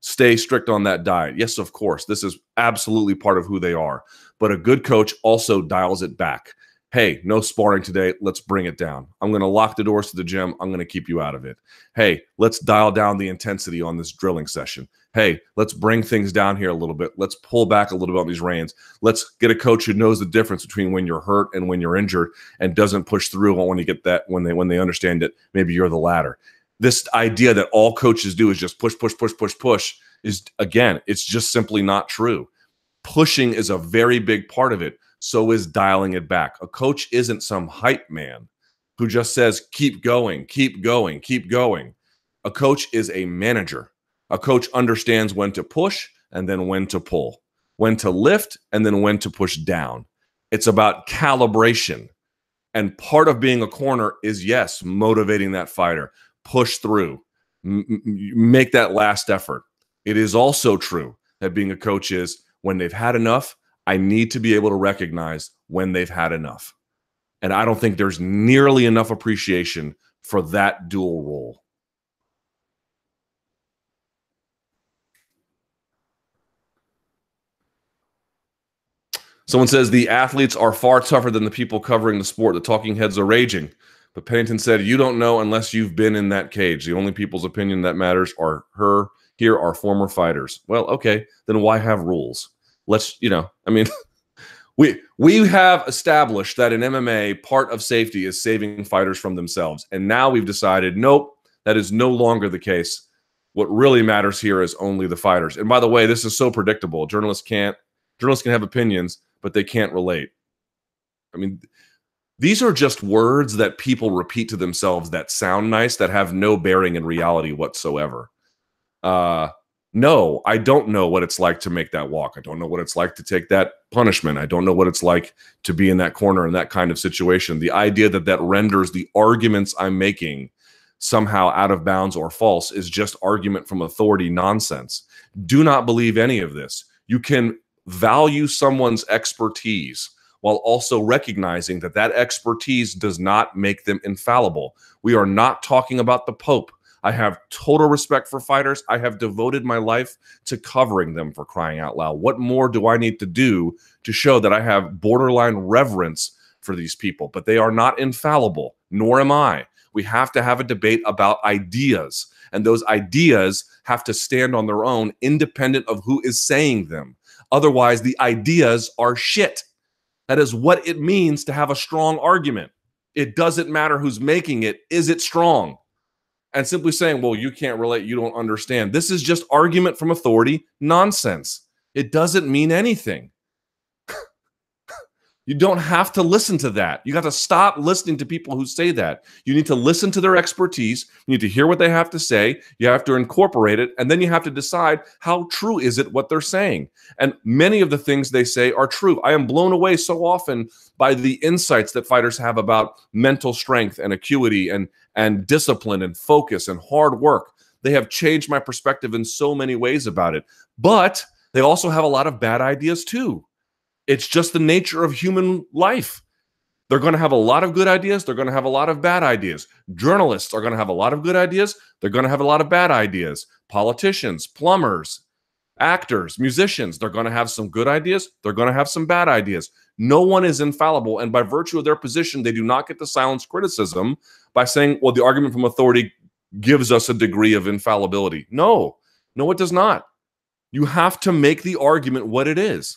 stay strict on that diet? Yes, of course. This is absolutely part of who they are. But a good coach also dials it back. Hey, no sparring today. Let's bring it down. I'm going to lock the doors to the gym. I'm going to keep you out of it. Hey, let's dial down the intensity on this drilling session. Hey, let's bring things down here a little bit. Let's pull back a little bit on these reins. Let's get a coach who knows the difference between when you're hurt and when you're injured and doesn't push through when you get that, when they understand that maybe you're the latter. This idea that all coaches do is just push, push, push, push, push is, again, it's just simply not true. Pushing is a very big part of it. So is dialing it back. A coach isn't some hype man who just says, keep going, keep going, keep going. A coach is a manager. A coach understands when to push and then when to pull, when to lift and then when to push down. It's about calibration. And part of being a corner is, yes, motivating that fighter, push through, make that last effort. It is also true that being a coach is, when they've had enough, I need to be able to recognize when they've had enough. And I don't think there's nearly enough appreciation for that dual role. Someone says the athletes are far tougher than the people covering the sport. The talking heads are raging. But Pennington said, you don't know unless you've been in that cage. The only people's opinion that matters are here are former fighters. Well, okay, then why have rules? Let's, I mean, we have established that in MMA, part of safety is saving fighters from themselves. And now we've decided, nope, that is no longer the case. What really matters here is only the fighters. And by the way, this is so predictable. Journalists can have opinions, but they can't relate. I mean, these are just words that people repeat to themselves that sound nice, that have no bearing in reality whatsoever. No, I don't know what it's like to make that walk. I don't know what it's like to take that punishment. I don't know what it's like to be in that corner in that kind of situation. The idea that renders the arguments I'm making somehow out of bounds or false is just argument from authority nonsense. Do not believe any of this. You can value someone's expertise while also recognizing that expertise does not make them infallible. We are not talking about the Pope. I have total respect for fighters. I have devoted my life to covering them, for crying out loud. What more do I need to do to show that I have borderline reverence for these people? But they are not infallible, nor am I. We have to have a debate about ideas, and those ideas have to stand on their own, independent of who is saying them. Otherwise, the ideas are shit. That is what it means to have a strong argument. It doesn't matter who's making it. Is it strong? And simply saying, well, you can't relate, you don't understand. This is just argument from authority nonsense. It doesn't mean anything. You don't have to listen to that. You got to stop listening to people who say that. You need to listen to their expertise. You need to hear what they have to say. You have to incorporate it. And then you have to decide, how true is it what they're saying? And many of the things they say are true. I am blown away so often by the insights that fighters have about mental strength and acuity and discipline and focus and hard work. They have changed my perspective in so many ways about it. But they also have a lot of bad ideas too. It's just the nature of human life. They're going to have a lot of good ideas. They're going to have a lot of bad ideas. Journalists are going to have a lot of good ideas. They're going to have a lot of bad ideas. Politicians, plumbers, actors, musicians, they're going to have some good ideas. They're going to have some bad ideas. No one is infallible. And by virtue of their position, they do not get to silence criticism by saying, well, the argument from authority gives us a degree of infallibility. No, it does not. You have to make the argument what it is.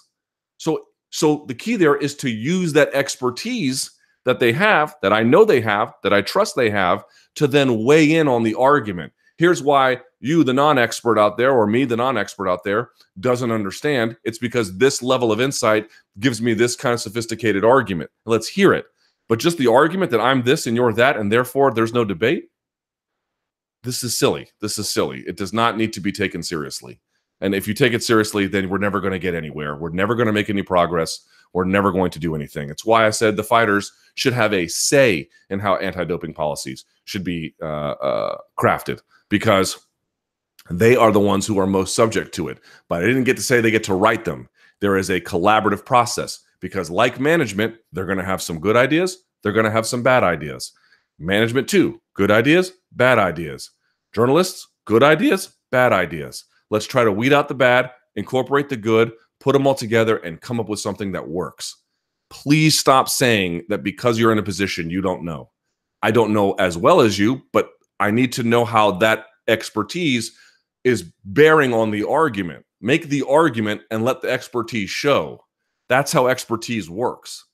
So the key there is to use that expertise that they have, that I know they have, that I trust they have, to then weigh in on the argument. Here's why you, the non-expert out there, or me, the non-expert out there, doesn't understand. It's because this level of insight gives me this kind of sophisticated argument. Let's hear it. But just the argument that I'm this and you're that, and therefore there's no debate, this is silly. This is silly. It does not need to be taken seriously. And if you take it seriously, then we're never going to get anywhere. We're never going to make any progress. We're never going to do anything. It's why I said the fighters should have a say in how anti-doping policies should be crafted, because they are the ones who are most subject to it. But I didn't get to say they get to write them. There is a collaborative process, because like management, they're going to have some good ideas. They're going to have some bad ideas. Management too, good ideas, bad ideas. Journalists, good ideas, bad ideas. Let's try to weed out the bad, incorporate the good, put them all together, and come up with something that works. Please stop saying that because you're in a position you don't know. I don't know as well as you, but I need to know how that expertise is bearing on the argument. Make the argument and let the expertise show. That's how expertise works.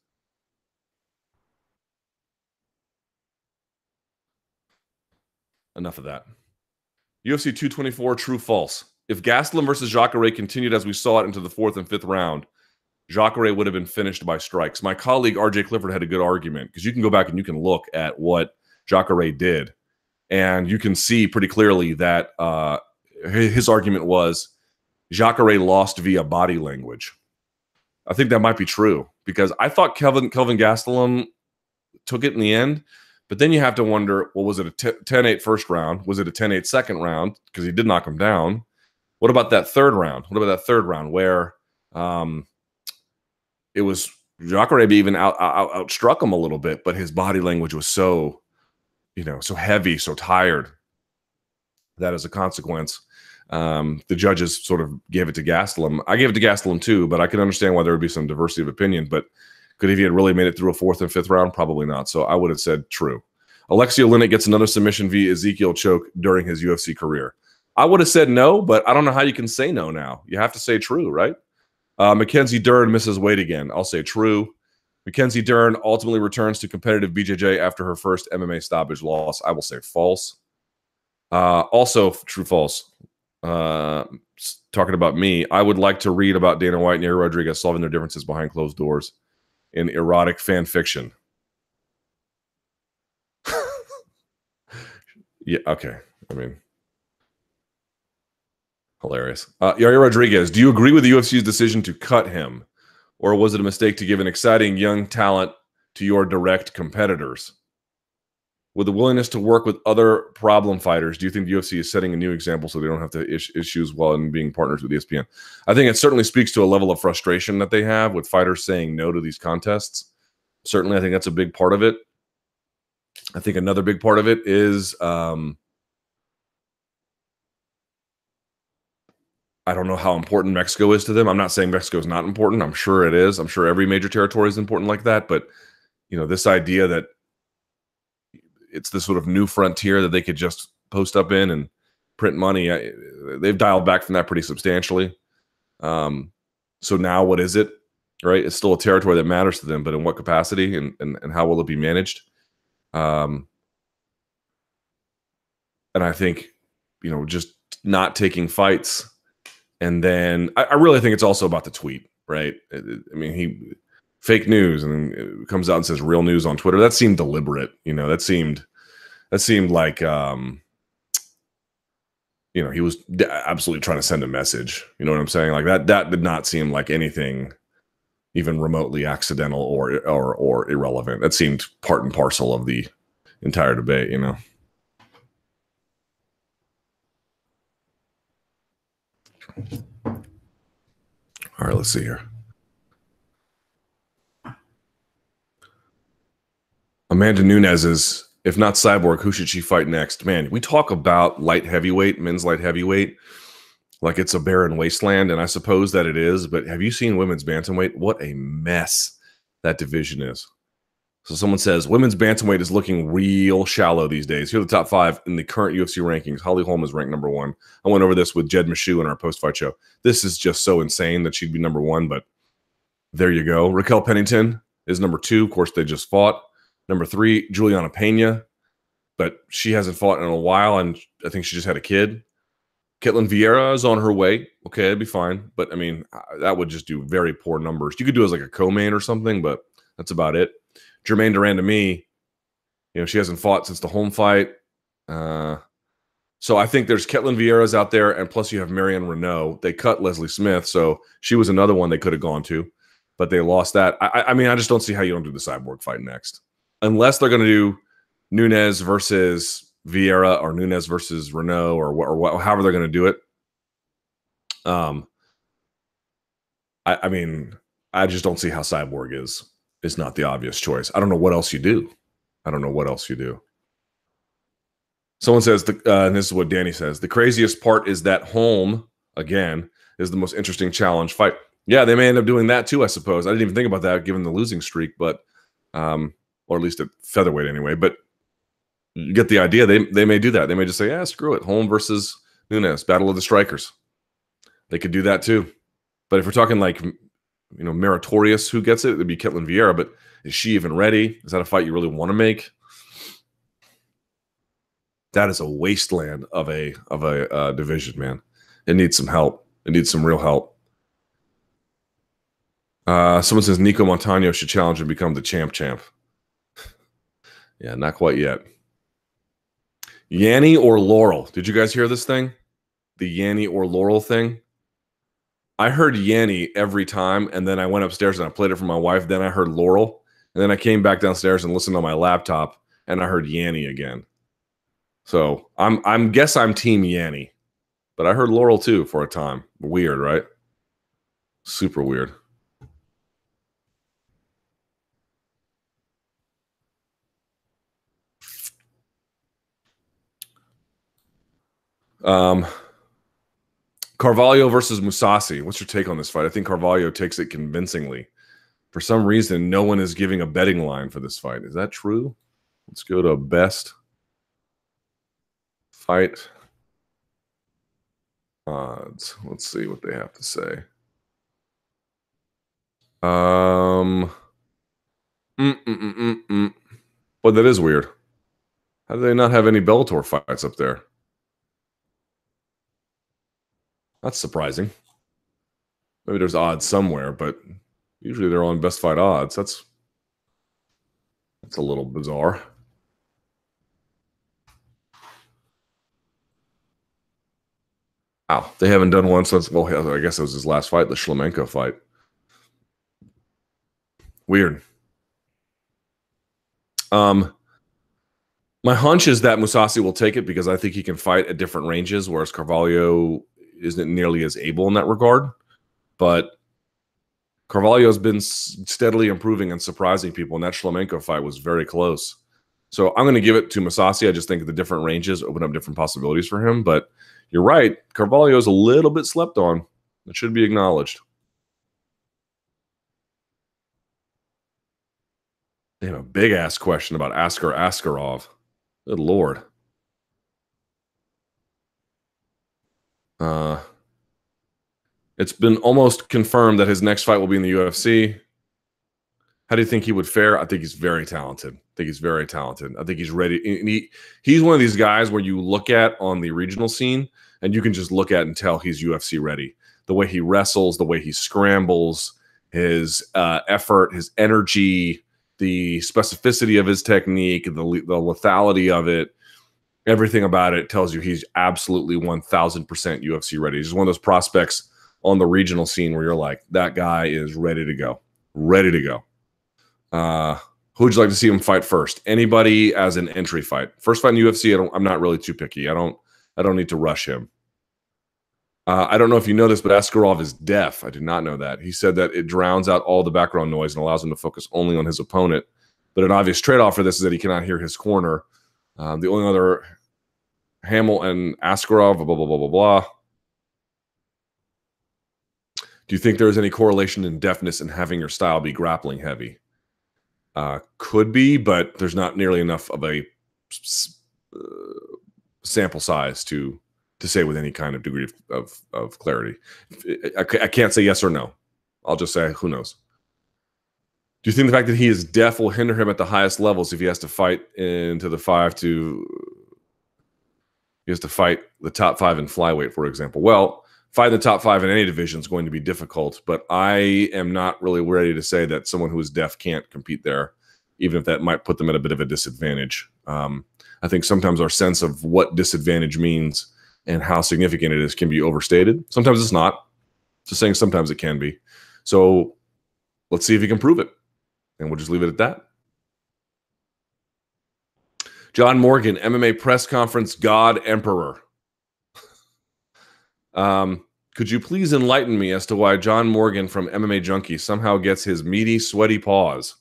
Enough of that. UFC 224, true, false. If Gastelum versus Jacare continued as we saw it into the 4th and 5th round, Jacare would have been finished by strikes. My colleague RJ Clifford had a good argument because you can go back and you can look at what Jacare did, and you can see pretty clearly that his argument was Jacare lost via body language. I think that might be true because I thought Kelvin Gastelum took it in the end, but then you have to wonder, well, was it a 10-8 first round? Was it a 10-8 second round? Because he did knock him down. What about that third round? What about that third round where it was Jacare even outstruck him a little bit, but his body language was so, so heavy, so tired that as a consequence, the judges sort of gave it to Gastelum. I gave it to Gastelum too, but I can understand why there would be some diversity of opinion. But could he have really made it through a 4th and 5th round? Probably not. So I would have said true. Alexei Oleinik gets another submission via Ezekiel choke during his UFC career. I would have said no, but I don't know how you can say no now. You have to say true, right? Mackenzie Dern misses weight again. I'll say true. Mackenzie Dern ultimately returns to competitive BJJ after her first MMA stoppage loss. I will say false. Also, true, false. Talking about me, I would like to read about Dana White and Yair Rodriguez solving their differences behind closed doors in erotic fan fiction. Yeah, okay. I mean, hilarious. Yair Rodriguez, do you agree with the UFC's decision to cut him? Or was it a mistake to give an exciting young talent to your direct competitors? With the willingness to work with other problem fighters, do you think the UFC is setting a new example so they don't have to issues while in being partners with ESPN? I think it certainly speaks to a level of frustration that they have with fighters saying no to these contests. Certainly, I think that's a big part of it. I think another big part of it is I don't know how important Mexico is to them. I'm not saying Mexico is not important. I'm sure it is. I'm sure every major territory is important like that. But, this idea that it's this sort of new frontier that they could just post up in and print money, they've dialed back from that pretty substantially. So now what is it, right? It's still a territory that matters to them, but in what capacity and how will it be managed? And I think, just not taking fights. And then I really think it's also about the tweet, right? I mean, fake news and it comes out and says real news on Twitter. That seemed deliberate. That seemed like, he was absolutely trying to send a message. You know what I'm saying? Like that did not seem like anything even remotely accidental or irrelevant. That seemed part and parcel of the entire debate, All right, let's see here. Amanda Nunes is, if not Cyborg, who should she fight next? Man, we talk about light heavyweight, men's light heavyweight, like it's a barren wasteland, and I suppose that it is, but have you seen women's bantamweight? What a mess that division is. So someone says, women's bantamweight is looking real shallow these days. Here are the top 5 in the current UFC rankings. Holly Holm is ranked number 1. I went over this with Jed Meshew in our post-fight show. This is just so insane that she'd be number 1, but there you go. Raquel Pennington is number 2. Of course, they just fought. Number 3, Juliana Pena, but she hasn't fought in a while, and I think she just had a kid. Ketlin Vieira is on her way. Okay, it'd be fine, but I mean, that would just do very poor numbers. You could do it as like a co-main or something, but that's about it. Jermaine Durand-Ami, she hasn't fought since the home fight. So I think there's Ketlin Vieira's out there, and plus you have Marion Renault. They cut Leslie Smith, so she was another one they could have gone to, but they lost that. I mean, I just don't see how you don't do the Cyborg fight next. Unless they're going to do Nunes versus Vieira or Nunes versus Renault or however they're going to do it. I mean, I just don't see how Cyborg is not the obvious choice. I don't know what else you do. Someone says, and this is what Danny says, the craziest part is that Holm, again, is the most interesting challenge fight. Yeah, they may end up doing that too, I suppose. I didn't even think about that given the losing streak, but or at least at featherweight anyway. But you get the idea. They may do that. They may just say, yeah, screw it. Holm versus Nunes, battle of the strikers. They could do that too. But if we're talking like, meritorious, who gets it? It'd be Ketlin Vieira. But is she even ready? Is that a fight you really want to make? That is a wasteland of a division, man. It needs some help. It needs some real help. Someone says Nico Montano should challenge and become the champ. Yeah, not quite yet. Yanni or Laurel? Did you guys hear this thing? The Yanni or Laurel thing? I heard Yanni every time, and then I went upstairs and I played it for my wife. Then I heard Laurel, and then I came back downstairs and listened on my laptop, and I heard Yanni again. So I'm guess I'm team Yanni, but I heard Laurel too for a time. Weird, right? Super weird. Carvalho versus Mousasi. What's your take on this fight? I think Carvalho takes it convincingly. For some reason, no one is giving a betting line for this fight. Is that true? Let's go to best fight odds. Let's see what they have to say. But that is weird. How do they not have any Bellator fights up there? That's surprising. Maybe there's odds somewhere, but usually they're on best fight odds. That's a little bizarre. Wow, they haven't done one since, well, I guess it was his last fight, the Shlemenko fight. Weird. My hunch is that Mousasi will take it because I think he can fight at different ranges, whereas Carvalho isn't nearly as able in that regard. But Carvalho has been steadily improving and surprising people, and that Shlemenko fight was very close. So I'm going to give it to Mousasi. I just think the different ranges open up different possibilities for him. But you're right. Carvalho is a little bit slept on. It should be acknowledged. They have a big-ass question about Askar Askarov. Good Lord. It's been almost confirmed that his next fight will be in the UFC. How do you think he would fare? I think he's very talented. I think he's ready. He's one of these guys where you look at on the regional scene and you can just look at and tell he's UFC ready. The way he wrestles, the way he scrambles, his effort, his energy, the specificity of his technique, the lethality of it, everything about it tells you he's absolutely 1,000% UFC ready. He's one of those prospects on the regional scene where you're like, that guy is ready to go. Ready to go. Who would you like to see him fight first? Anybody as an entry fight. First fight in UFC, I'm not really too picky. I don't need to rush him. I don't know if you know this, but Askarov is deaf. I did not know that. He said that it drowns out all the background noise and allows him to focus only on his opponent. But an obvious trade-off for this is that he cannot hear his corner. The only other Hamill and Askarov, blah, blah, blah, blah, blah. Do you think there is any correlation in deafness and having your style be grappling heavy? Could be, but there's not nearly enough of a sample size to say with any kind of degree of clarity. I can't say yes or no. I'll just say who knows. Do you think the fact that he is deaf will hinder him at the highest levels if he has to fight into the he has to fight the top 5 in flyweight, for example? Well, fighting the top 5 in any division is going to be difficult, but I am not really ready to say that someone who is deaf can't compete there, even if that might put them at a bit of a disadvantage. I think sometimes our sense of what disadvantage means and how significant it is can be overstated. Sometimes it's not. Just saying sometimes it can be. So let's see if he can prove it. And we'll just leave it at that. John Morgan, MMA press conference God Emperor. Could you please enlighten me as to why John Morgan from MMA Junkie somehow gets his meaty, sweaty paws?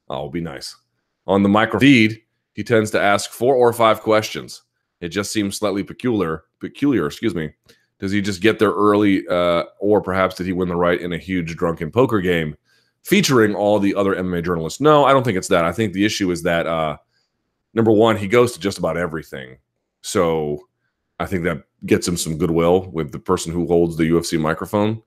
Oh, it'll be nice. On the micro feed, he tends to ask 4 or 5 questions. It just seems slightly peculiar, Does he just get there early, or perhaps did he win the right in a huge drunken poker game featuring all the other MMA journalists? No, I don't think it's that. I think the issue is that, number one, he goes to just about everything. So I think that gets him some goodwill with the person who holds the UFC microphone.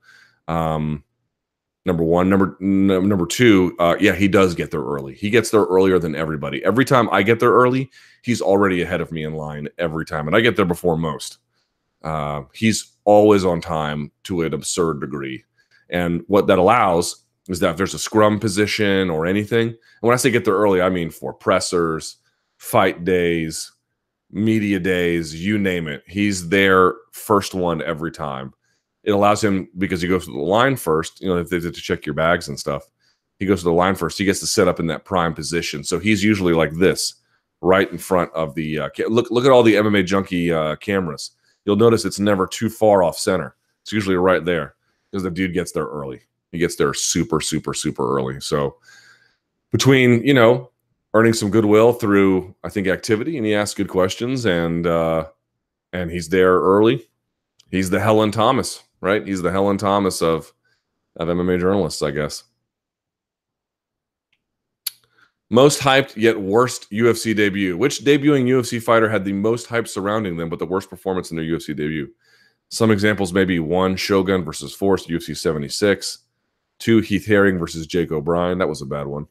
Number one. Number two, yeah, he does get there early. He gets there earlier than everybody. Every time I get there early, he's already ahead of me in line every time. And I get there before most. He's always on time to an absurd degree. And what that allows is that if there's a scrum position or anything, and when I say get there early, I mean for pressers, fight days, media days, you name it. He's there first one every time. It allows him, because he goes to the line first, if they have to check your bags and stuff, he goes to the line first. He gets to set up in that prime position. So he's usually like this, right in front of the look at all the MMA junkie cameras. You'll notice it's never too far off center. It's usually right there because the dude gets there early. He gets there super, super, super early. So between, earning some goodwill through, I think, activity, and he asks good questions, and he's there early. He's the Helen Thomas, right? He's the Helen Thomas of MMA journalists, I guess. Most hyped yet worst UFC debut. Which debuting UFC fighter had the most hype surrounding them, but the worst performance in their UFC debut? Some examples may be 1, Shogun versus Force, UFC 76. 2, Heath Herring versus Jake O'Brien. That was a bad one.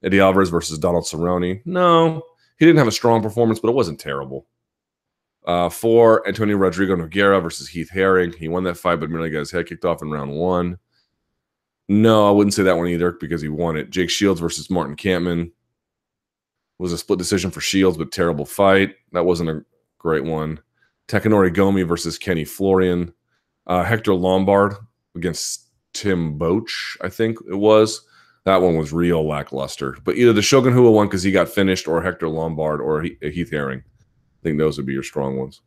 Eddie Alvarez versus Donald Cerrone. No, he didn't have a strong performance, but it wasn't terrible. 4, Antonio Rodrigo Nogueira versus Heath Herring. He won that fight, but merely got his head kicked off in round 1. No, I wouldn't say that one either because he won it. Jake Shields versus Martin Kampman was a split decision for Shields, but terrible fight. That wasn't a great one. Takanori Gomi versus Kenny Florian. Hector Lombard against Tim Boach, I think it was. That one was real lackluster. But either the Shogun Rua one because he got finished, or Hector Lombard, or Heath Herring. I think those would be your strong ones.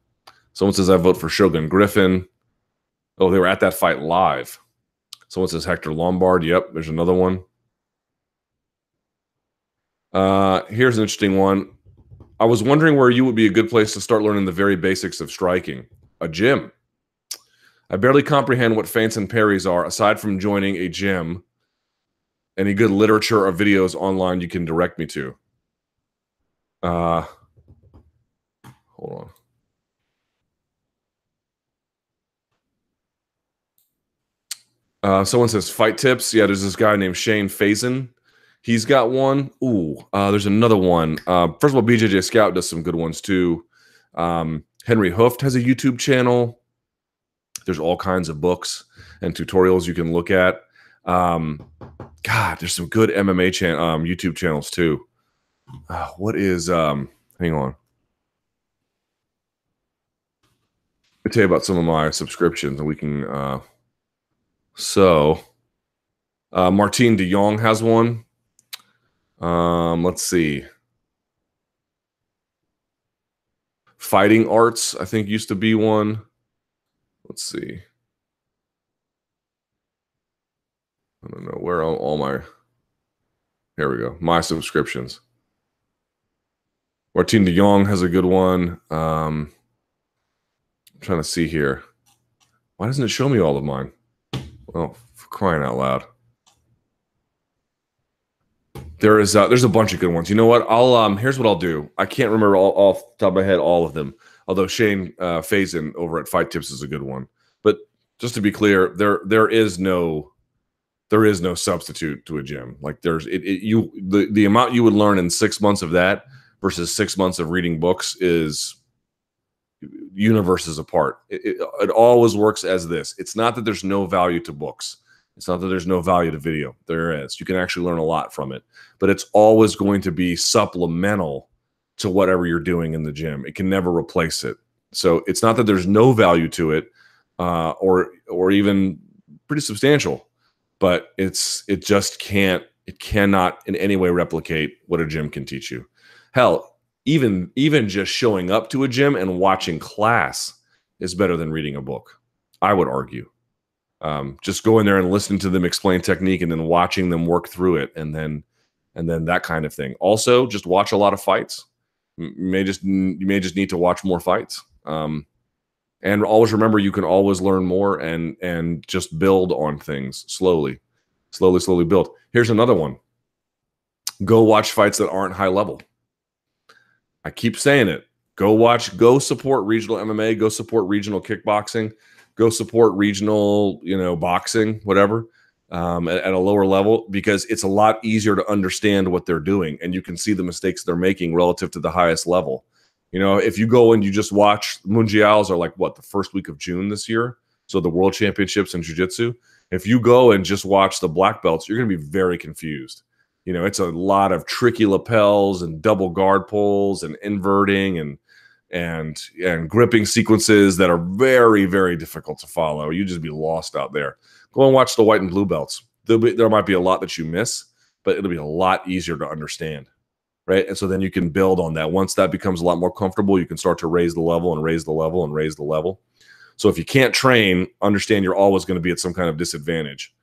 Someone says I vote for Shogun Griffin. Oh, they were at that fight live. Someone says Hector Lombard. Yep, there's another one. Here's an interesting one. I was wondering where you would be a good place to start learning the very basics of striking. A gym. I barely comprehend what feints and parries are, aside from joining a gym. Any good literature or videos online you can direct me to? Hold on. Someone says fight tips. Yeah, there's this guy named Shane Faison. He's got one. Ooh, there's another one. First of all, BJJ Scout does some good ones too. Henry Hooft has a YouTube channel. There's all kinds of books and tutorials you can look at. God, there's some good MMA YouTube channels too. What is, hang on. I'll tell you about some of my subscriptions and we can, Martine de Jong has one. Let's see. Fighting Arts, I think, used to be one. Let's see. I don't know where all my. Here we go. My subscriptions. Martine de Jong has a good one. I'm trying to see here. Why doesn't it show me all of mine? Well, for crying out loud. There's a bunch of good ones. You know what? Here's what I'll do. I can't remember off the top of my head all of them. Although Shane Faison over at Fight Tips is a good one. But just to be clear, there is no substitute to a gym. Like the amount you would learn in 6 months of that versus 6 months of reading books is universes apart. It always works as this. It's not that there's no value to books. It's not that there's no value to video. There is. You can actually learn a lot from it. But it's always going to be supplemental to whatever you're doing in the gym. It can never replace it. So it's not that there's no value to it, or even pretty substantial. But it cannot in any way replicate what a gym can teach you. Hell, even just showing up to a gym and watching class is better than reading a book, I would argue. Just going there and listening to them explain technique and then watching them work through it, and then that kind of thing. Also, just watch a lot of fights. You may just need to watch more fights. And always remember, you can always learn more and just build on things slowly, slowly build. Here's another one. Go watch fights that aren't high level. I keep saying it. Go support regional MMA, go support regional kickboxing, go support regional, boxing, whatever, at a lower level, because it's a lot easier to understand what they're doing and you can see the mistakes they're making relative to the highest level. If you go and you just watch, Mundials are like the first week of June this year. So the world championships in jiu-jitsu. If you go and just watch the black belts, you're going to be very confused. It's a lot of tricky lapels and double guard pulls and inverting and gripping sequences that are very, very difficult to follow. You just be lost out there. Go and watch the white and blue belts. There might be a lot that you miss, but it'll be a lot easier to understand, right? And so then you can build on that. Once that becomes a lot more comfortable, you can start to raise the level and raise the level and raise the level. So if you can't train, understand you're always going to be at some kind of disadvantage.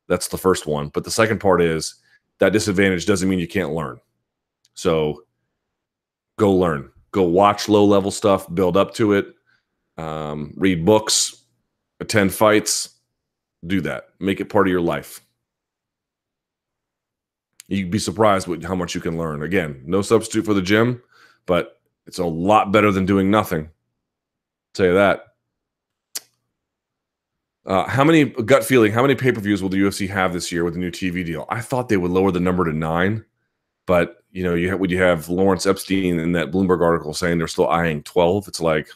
That's the first one. But the second part is that disadvantage doesn't mean you can't learn. So go learn. Go watch low-level stuff, build up to it, read books, attend fights, do that. Make it part of your life. You'd be surprised with how much you can learn. Again, no substitute for the gym, but it's a lot better than doing nothing. I'll tell you that. How many pay-per-views will the UFC have this year with the new TV deal? I thought they would lower the number to 9. But, you have Lawrence Epstein in that Bloomberg article saying they're still eyeing 12. It's like,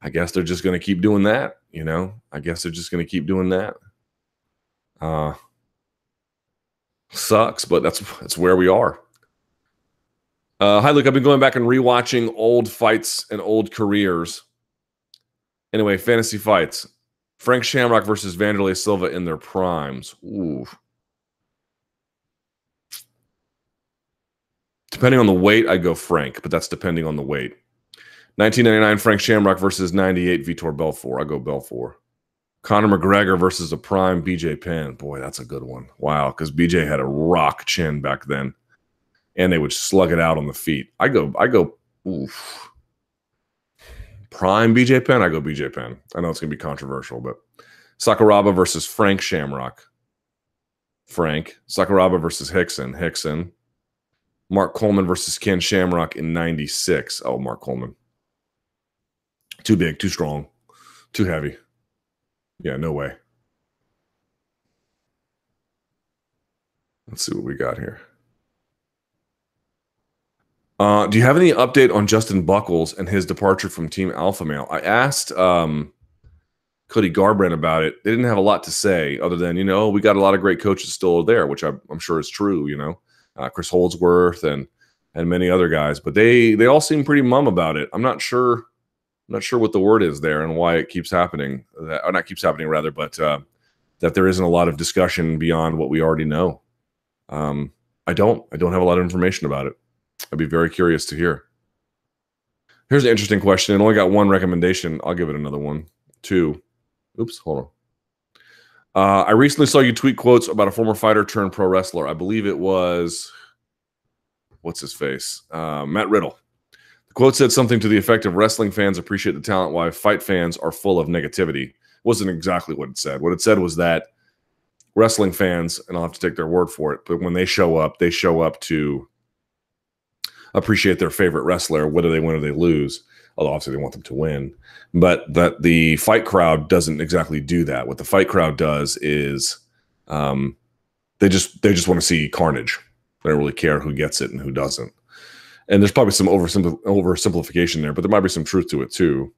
I guess they're just going to keep doing that, I guess they're just going to keep doing that. Sucks, but that's where we are. Hi, Luke. I've been going back and rewatching old fights and old careers. Anyway, fantasy fights. Frank Shamrock versus Vanderlei Silva in their primes. Ooh. Depending on the weight, I go Frank, but that's depending on the weight. 1999 Frank Shamrock versus 98 Vitor Belfort. I go Belfort. Conor McGregor versus a prime BJ Penn. Boy, that's a good one. Wow, because BJ had a rock chin back then, and they would slug it out on the feet. I go. Oof. Prime BJ Penn. I go BJ Penn. I know it's gonna be controversial, but Sakuraba versus Frank Shamrock. Frank. Sakuraba versus Hickson. Hickson. Mark Coleman versus Ken Shamrock in 96. Oh, Mark Coleman. Too big, too strong, too heavy. Yeah, no way. Let's see what we got here. Do you have any update on Justin Buckles and his departure from Team Alpha Male? I asked Cody Garbrandt about it. They didn't have a lot to say other than, we got a lot of great coaches still there, which I'm sure is true, Chris Holdsworth and many other guys, but they all seem pretty mum about it. I'm not sure what the word is there and why it keeps happening. Or not keeps happening, rather, but that there isn't a lot of discussion beyond what we already know. I don't have a lot of information about it. I'd be very curious to hear. Here's an interesting question. It only got one recommendation. I'll give it another one. 2. Oops, hold on. I recently saw you tweet quotes about a former fighter turned pro wrestler. I believe it was, what's his face? Matt Riddle. The quote said something to the effect of, wrestling fans appreciate the talent while fight fans are full of negativity. Wasn't exactly what it said. What it said was that wrestling fans, and I'll have to take their word for it, but when they show up to appreciate their favorite wrestler, whether they win or they lose. Although obviously they want them to win, but that the fight crowd doesn't exactly do that. What the fight crowd does is they just want to see carnage. They don't really care who gets it and who doesn't. And there's probably some oversimplification there, but there might be some truth to it too.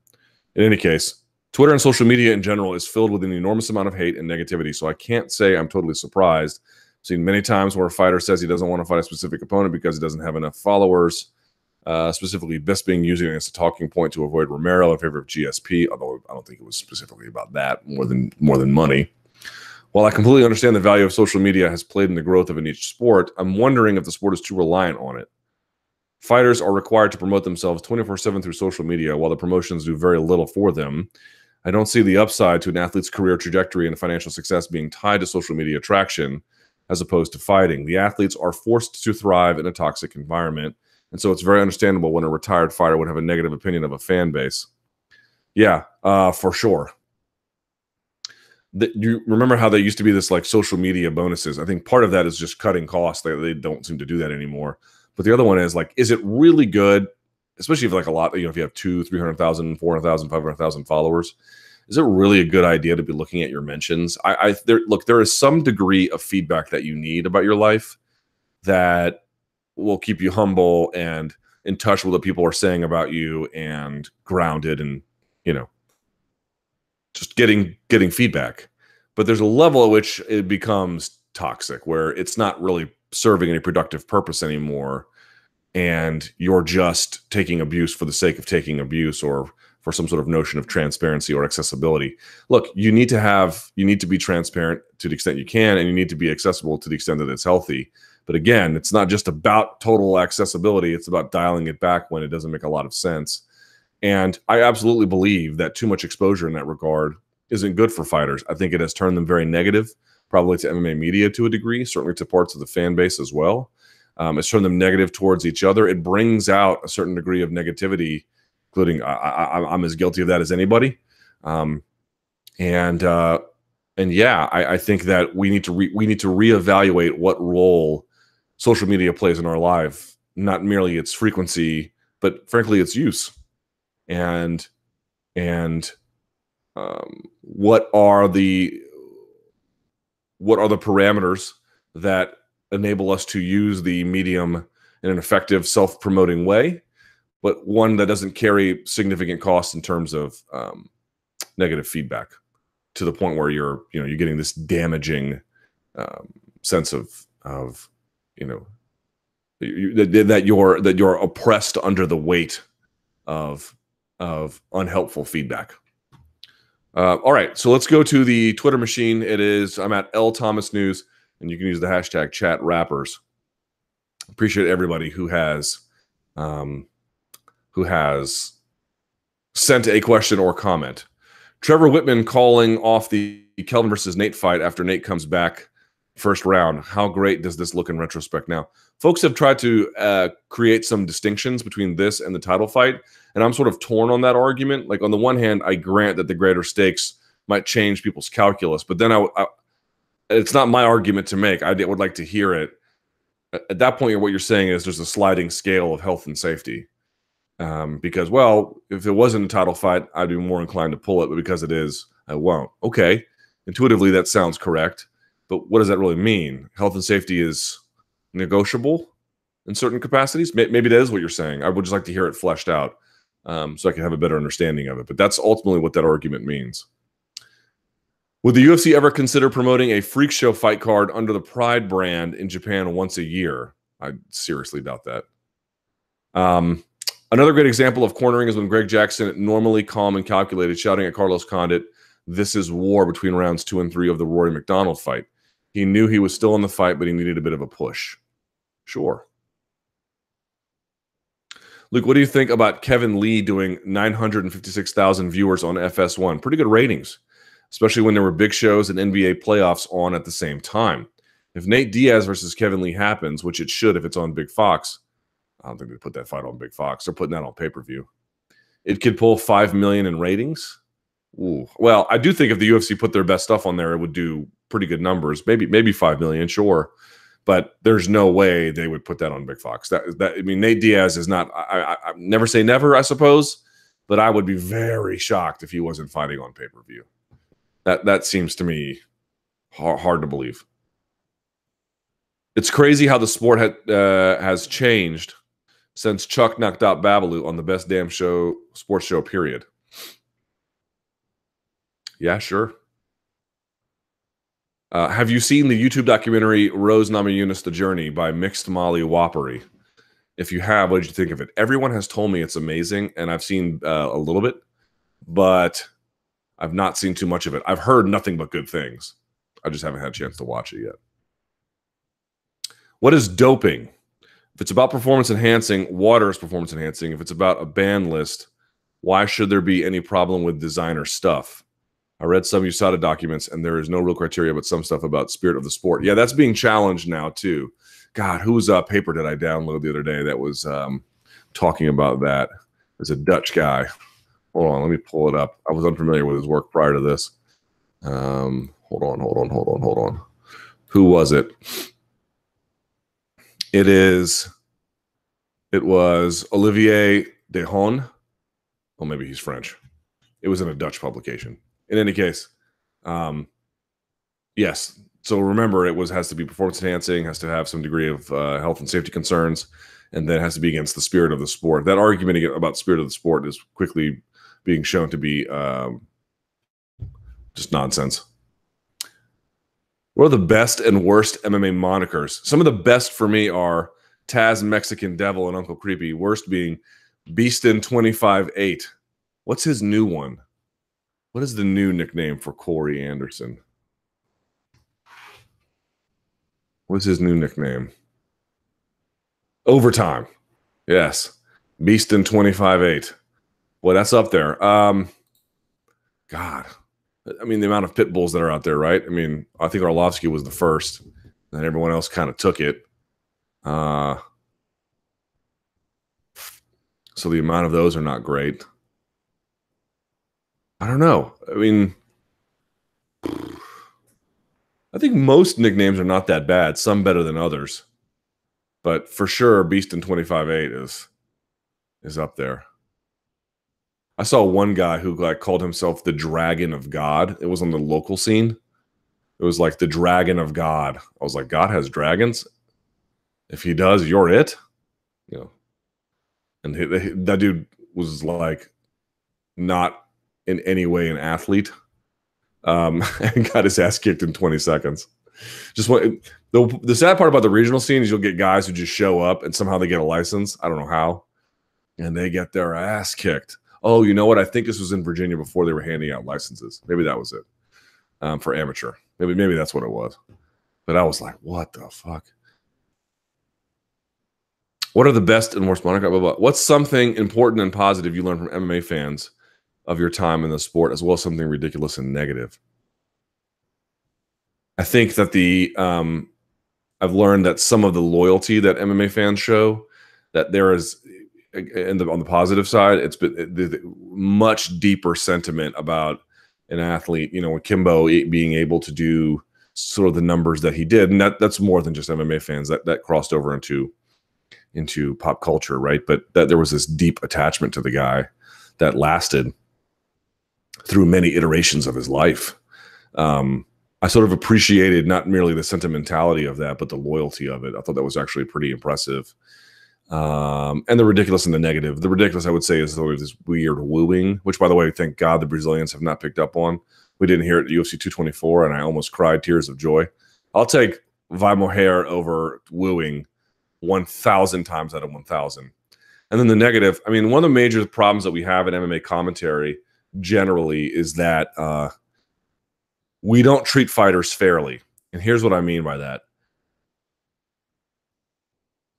In any case, Twitter and social media in general is filled with an enormous amount of hate and negativity. So I can't say I'm totally surprised. I've seen many times where a fighter says he doesn't want to fight a specific opponent because he doesn't have enough followers. Specifically Bisping using it as a talking point to avoid Romero in favor of GSP, although I don't think it was specifically about that more than money. While I completely understand the value of social media has played in the growth of a niche sport, I'm wondering if the sport is too reliant on it. Fighters are required to promote themselves 24/7 through social media, while the promotions do very little for them. I don't see the upside to an athlete's career trajectory and financial success being tied to social media attraction as opposed to fighting. The athletes are forced to thrive in a toxic environment. And so it's very understandable when a retired fighter would have a negative opinion of a fan base. Yeah, for sure. You remember how there used to be this like social media bonuses? I think part of that is just cutting costs. They don't seem to do that anymore. But the other one is like, is it really good? Especially if like a lot, if you have 300,000, 400,000, 500,000 followers, is it really a good idea to be looking at your mentions? There is some degree of feedback that you need about your life that will keep you humble and in touch with what people are saying about you and grounded and, just getting feedback. But there's a level at which it becomes toxic where it's not really serving any productive purpose anymore. And you're just taking abuse for the sake of taking abuse or for some sort of notion of transparency or accessibility. Look, you need to be transparent to the extent you can, and you need to be accessible to the extent that it's healthy. But again, it's not just about total accessibility. It's about dialing it back when it doesn't make a lot of sense. And I absolutely believe that too much exposure in that regard isn't good for fighters. I think it has turned them very negative, probably to MMA media to a degree, certainly to parts of the fan base as well. It's turned them negative towards each other. It brings out a certain degree of negativity, including I'm as guilty of that as anybody. And yeah, I think that we need to reevaluate what role social media plays in our life, not merely its frequency, but frankly its use. And what are the parameters that enable us to use the medium in an effective, self-promoting way, but one that doesn't carry significant costs in terms of negative feedback to the point where you're getting this damaging sense of that you're oppressed under the weight of unhelpful feedback. All right, so let's go to the Twitter machine. I'm at L Thomas News, and you can use the hashtag chat rappers. Appreciate everybody who has sent a question or comment. Trevor Whitman calling off the Kelvin versus Nate fight after Nate comes back first round. How great does this look in retrospect now? Folks have tried to create some distinctions between this and the title fight, and I'm sort of torn on that argument. Like, on the one hand, I grant that the greater stakes might change people's calculus, but then it's not my argument to make. I would like to hear it. At that point, what you're saying is there's a sliding scale of health and safety. Because, well, if it wasn't a title fight, I'd be more inclined to pull it, but because it is, I won't. Okay, intuitively, that sounds correct, but what does that really mean? Health and safety is negotiable in certain capacities? Maybe that is what you're saying. I would just like to hear it fleshed out so I can have a better understanding of it, but that's ultimately what that argument means. Would the UFC ever consider promoting a freak show fight card under the Pride brand in Japan once a year? I seriously doubt that. Another great example of cornering is when Greg Jackson, normally calm and calculated, shouting at Carlos Condit, "This is war," between rounds 2 and 3 of the Rory McDonald fight. He knew he was still in the fight, but he needed a bit of a push. Sure. Luke, what do you think about Kevin Lee doing 956,000 viewers on FS1? Pretty good ratings, especially when there were big shows and NBA playoffs on at the same time. If Nate Diaz versus Kevin Lee happens, which it should if it's on Big Fox, I don't think they put that fight on Big Fox. They're putting that on pay-per-view. It could pull 5 million in ratings. Ooh. Well, I do think if the UFC put their best stuff on there, it would do pretty good numbers. Maybe 5 million, sure. But there's no way they would put that on Big Fox. Nate Diaz is not. I never say never, I suppose, but I would be very shocked if he wasn't fighting on pay-per-view. That seems to me hard to believe. It's crazy how the sport has changed since Chuck knocked out Babalu on the best damn sports show, period. Yeah, sure. Have you seen the YouTube documentary Rose Namajunas, The Journey by Mixed Molly Whoppery? If you have, what did you think of it? Everyone has told me it's amazing, and I've seen a little bit, but I've not seen too much of it. I've heard nothing but good things. I just haven't had a chance to watch it yet. What is doping? If it's about performance enhancing, water is performance enhancing. If it's about a ban list, why should there be any problem with designer stuff? I read some USADA documents, and there is no real criteria, but some stuff about spirit of the sport. Yeah, that's being challenged now, too. God, whose paper did I download the other day that was talking about that? There's a Dutch guy. Hold on, let me pull it up. I was unfamiliar with his work prior to this. Hold on. Who was it? It was Olivier Dehon. Well, maybe he's French. It was in a Dutch publication. In any case, yes. So remember, has to be performance enhancing, has to have some degree of health and safety concerns, and then has to be against the spirit of the sport. That argument about spirit of the sport is quickly being shown to be just nonsense. What are the best and worst MMA monikers? Some of the best for me are Taz, Mexican Devil, and Uncle Creepy. Worst being Beastin 25-8. What's his new one? What is the new nickname for Corey Anderson? What's his new nickname? Overtime. Yes. Beastin 25-8. Well, that's up there. God. I mean, the amount of pit bulls that are out there, right? I mean, I think Arlovsky was the first, and everyone else kind of took it. So the amount of those are not great. I don't know. I mean, I think most nicknames are not that bad. Some better than others. But for sure, Beastin 25-8 is up there. I saw one guy who called himself the Dragon of God. It was on the local scene. It was like the Dragon of God. I was like, God has dragons? If he does, you're it? You know. And that dude was like not in any way an athlete. And got his ass kicked in 20 seconds. The sad part about the regional scene is you'll get guys who just show up and somehow they get a license. I don't know how. And they get their ass kicked. Oh, you know what? I think this was in Virginia before they were handing out licenses. Maybe that was it for amateur. Maybe that's what it was. But I was like, what the fuck? What are the best and worst monikers? What's something important and positive you learned from MMA fans of your time in the sport, as well as something ridiculous and negative? I think that I've learned that some of the loyalty that MMA fans show, that there is, on the positive side, it's been much deeper sentiment about an athlete. You know, with Kimbo being able to do sort of the numbers that he did, and that's more than just MMA fans. That crossed over into pop culture, right? But that there was this deep attachment to the guy that lasted through many iterations of his life. I sort of appreciated not merely the sentimentality of that, but the loyalty of it. I thought that was actually pretty impressive. And the ridiculous and the negative. The ridiculous, I would say, is sort of this weird wooing, which, by the way, thank God the Brazilians have not picked up on. We didn't hear it at UFC 224, and I almost cried tears of joy. I'll take Vai Moher over wooing 1,000 times out of 1,000. And then the negative, I mean, one of the major problems that we have in MMA commentary generally is that we don't treat fighters fairly. And here's what I mean by that.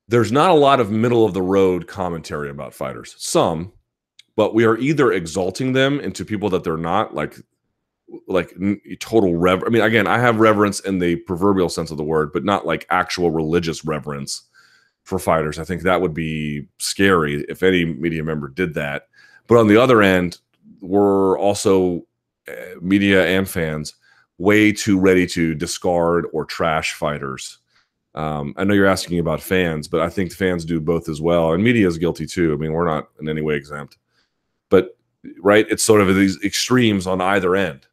There's not a lot of middle of the road commentary about fighters. Some, but we are either exalting them into people that they're not, like total reverence. I mean, again, I have reverence in the proverbial sense of the word, but not like actual religious reverence for fighters. I think that would be scary if any media member did that. But on the other end, we're also media and fans way too ready to discard or trash fighters. I know you're asking about fans, but I think fans do both as well. And media is guilty too. I mean, we're not in any way exempt. But, right, it's sort of these extremes on either end.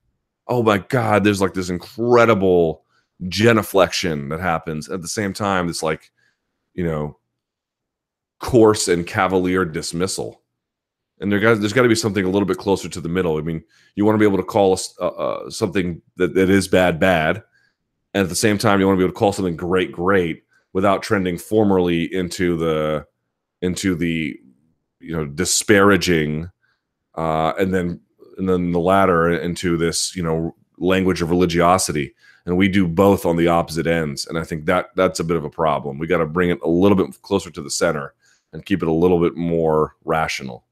Oh, my God, there's like this incredible genuflection that happens. At the same time, it's like, you know, coarse and cavalier dismissal. And there's got to be something a little bit closer to the middle. I mean, you want to be able to call something that is bad, and at the same time, you want to be able to call something great, without trending formally into the disparaging, and then the latter into this language of religiosity. And we do both on the opposite ends, and I think that's a bit of a problem. We got to bring it a little bit closer to the center and keep it a little bit more rational.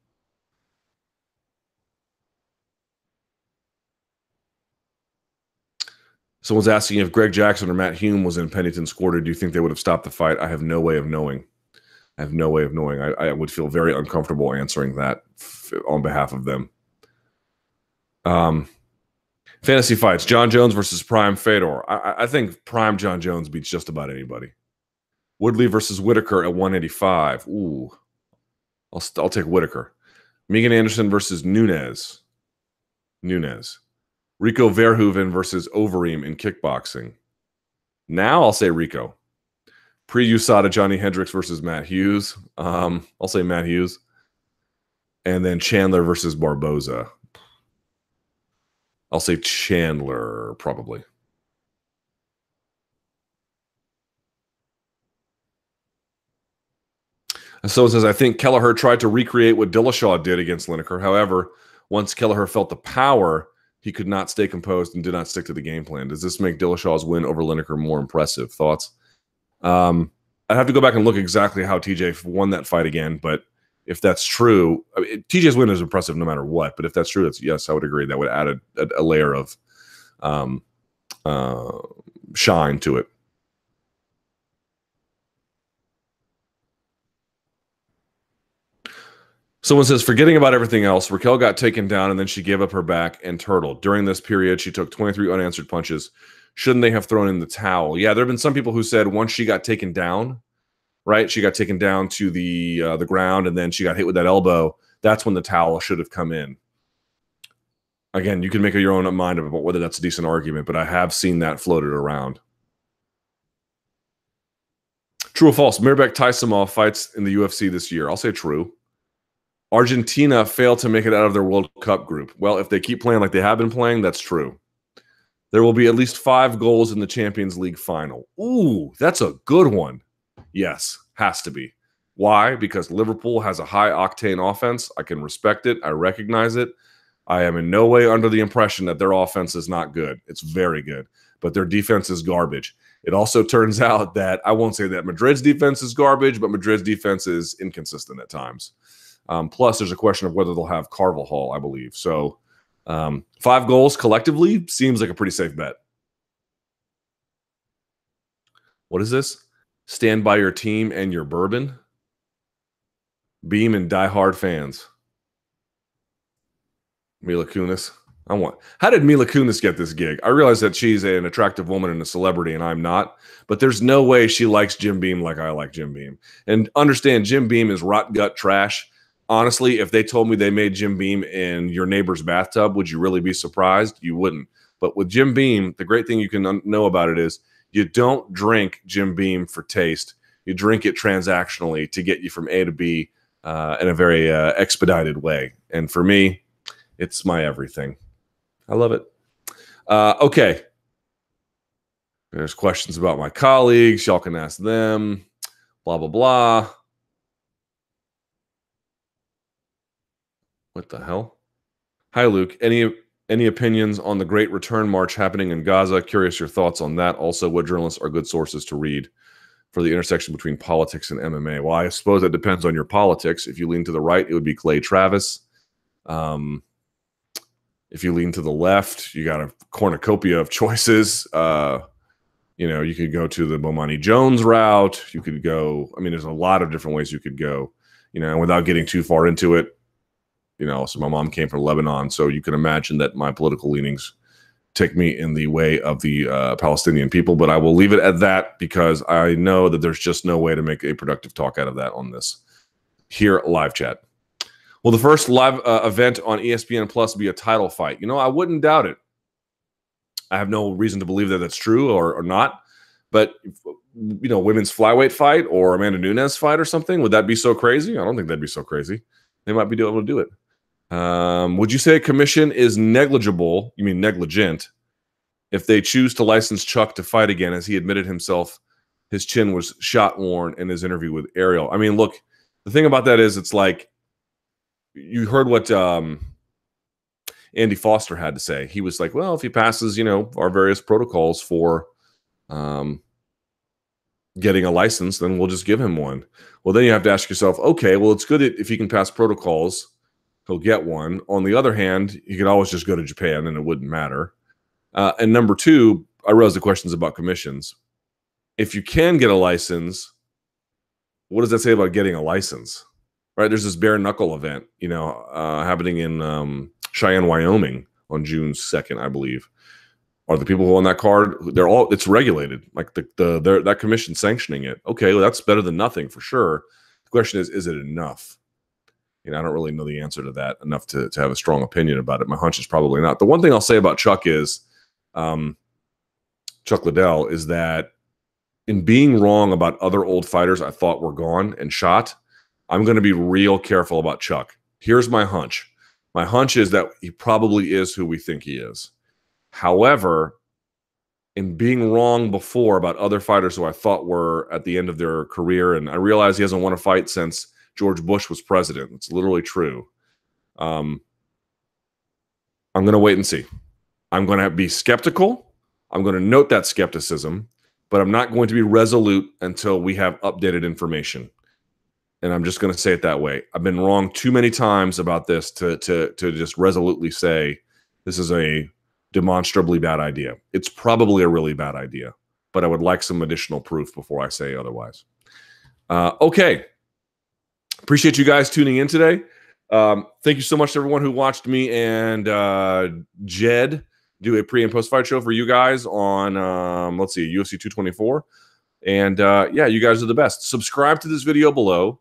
Someone's asking if Greg Jackson or Matt Hume was in Pennington's quarter, do you think they would have stopped the fight? I have no way of knowing. I would feel very uncomfortable answering that on behalf of them. Fantasy fights: John Jones versus Prime Fedor. I think Prime John Jones beats just about anybody. Woodley versus Whitaker at 185. Ooh, I'll take Whitaker. Megan Anderson versus Nunes. Rico Verhoeven versus Overeem in kickboxing. Now I'll say Rico. Pre-USADA Johnny Hendricks versus Matt Hughes. I'll say Matt Hughes. And then Chandler versus Barboza. I'll say Chandler, probably. And so it says, I think Kelleher tried to recreate what Dillashaw did against Lineker. However, once Kelleher felt the power, he could not stay composed and did not stick to the game plan. Does this make Dillashaw's win over Lineker more impressive? Thoughts? I'd have to go back and look exactly how TJ won that fight again, but if that's true, I mean, TJ's win is impressive no matter what. But if that's true, that's yes, I would agree. That would add a layer of shine to it. Someone says, forgetting about everything else, Raquel got taken down and then she gave up her back and turtled. During this period, she took 23 unanswered punches. Shouldn't they have thrown in the towel? Yeah, there have been some people who said once she got taken down, right? She got taken down to the ground and then she got hit with that elbow. That's when the towel should have come in. Again, you can make your own mind about whether that's a decent argument, but I have seen that floated around. True or false? Mirbek Taisimov fights in the UFC this year. I'll say true. Argentina failed to make it out of their World Cup group. Well, if they keep playing like they have been playing, that's true. There will be at least 5 goals in the Champions League final. Ooh, that's a good one. Yes, has to be. Why? Because Liverpool has a high-octane offense. I can respect it. I recognize it. I am in no way under the impression that their offense is not good. It's very good. But their defense is garbage. It also turns out that, I won't say that Madrid's defense is garbage, but Madrid's defense is inconsistent at times. Plus, there's a question of whether they'll have Carvajal, I believe. So 5 goals collectively seems like a pretty safe bet. What is this? Stand by your team and your bourbon. Beam and diehard fans. Mila Kunis. How did Mila Kunis get this gig? I realize that she's an attractive woman and a celebrity, and I'm not. But there's no way she likes Jim Beam like I like Jim Beam. And understand, Jim Beam is rot gut trash. Honestly, if they told me they made Jim Beam in your neighbor's bathtub, would you really be surprised? You wouldn't. But with Jim Beam, the great thing you can know about it is you don't drink Jim Beam for taste. You drink it transactionally to get you from A to B in a very expedited way. And for me, it's my everything. I love it. Okay. There's questions about my colleagues. Y'all can ask them. Blah, blah, blah. What the hell? Hi, Luke. Any opinions on the Great Return March happening in Gaza? Curious your thoughts on that. Also, what journalists are good sources to read for the intersection between politics and MMA? Well, I suppose that depends on your politics. If you lean to the right, it would be Clay Travis. If you lean to the left, you got a cornucopia of choices. You could go to the Bomani Jones route. You could go, there's a lot of different ways you could go, and without getting too far into it. So my mom came from Lebanon, so you can imagine that my political leanings take me in the way of the Palestinian people, but I will leave it at that because I know that there's just no way to make a productive talk out of that on this here live chat. Will the first live event on ESPN Plus be a title fight? I wouldn't doubt it. I have no reason to believe that that's true or not, but women's flyweight fight or Amanda Nunes fight or something, would that be so crazy? I don't think that'd be so crazy. They might be able to do it. Would you say a commission is negligible? You mean negligent? If they choose to license Chuck to fight again, as he admitted himself, his chin was shot worn in his interview with Ariel. Look, the thing about that is, it's like you heard what Andy Foster had to say. He was like, "Well, if he passes, our various protocols for getting a license, then we'll just give him one." Well, then you have to ask yourself, okay, well, it's good if he can pass protocols, he'll get one. On the other hand, he could always just go to Japan and it wouldn't matter. And number two, I realize the question's about commissions. If you can get a license, what does that say about getting a license? Right? There's this bare knuckle event, happening in Cheyenne, Wyoming on June 2nd, I believe. Are the people who own that card? It's regulated, like that commission sanctioning it. Okay, well, that's better than nothing for sure. The question is it enough? I don't really know the answer to that enough to have a strong opinion about it. My hunch is probably not. The one thing I'll say about Chuck is, Chuck Liddell, is that in being wrong about other old fighters I thought were gone and shot, I'm going to be real careful about Chuck. Here's my hunch. My hunch is that he probably is who we think he is. However, in being wrong before about other fighters who I thought were at the end of their career, and I realize he hasn't won a fight since George Bush was president. It's literally true. I'm going to wait and see. I'm going to be skeptical. I'm going to note that skepticism, but I'm not going to be resolute until we have updated information. And I'm just going to say it that way. I've been wrong too many times about this to just resolutely say this is a demonstrably bad idea. It's probably a really bad idea, but I would like some additional proof before I say otherwise. Okay. Appreciate you guys tuning in today. Thank you so much to everyone who watched me and Jed do a pre and post fight show for you guys on, let's see, UFC 224. And yeah, you guys are the best. Subscribe to this video below,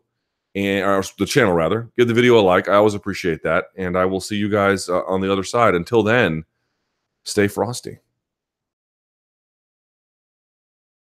or the channel rather. Give the video a like. I always appreciate that. And I will see you guys on the other side. Until then, stay frosty.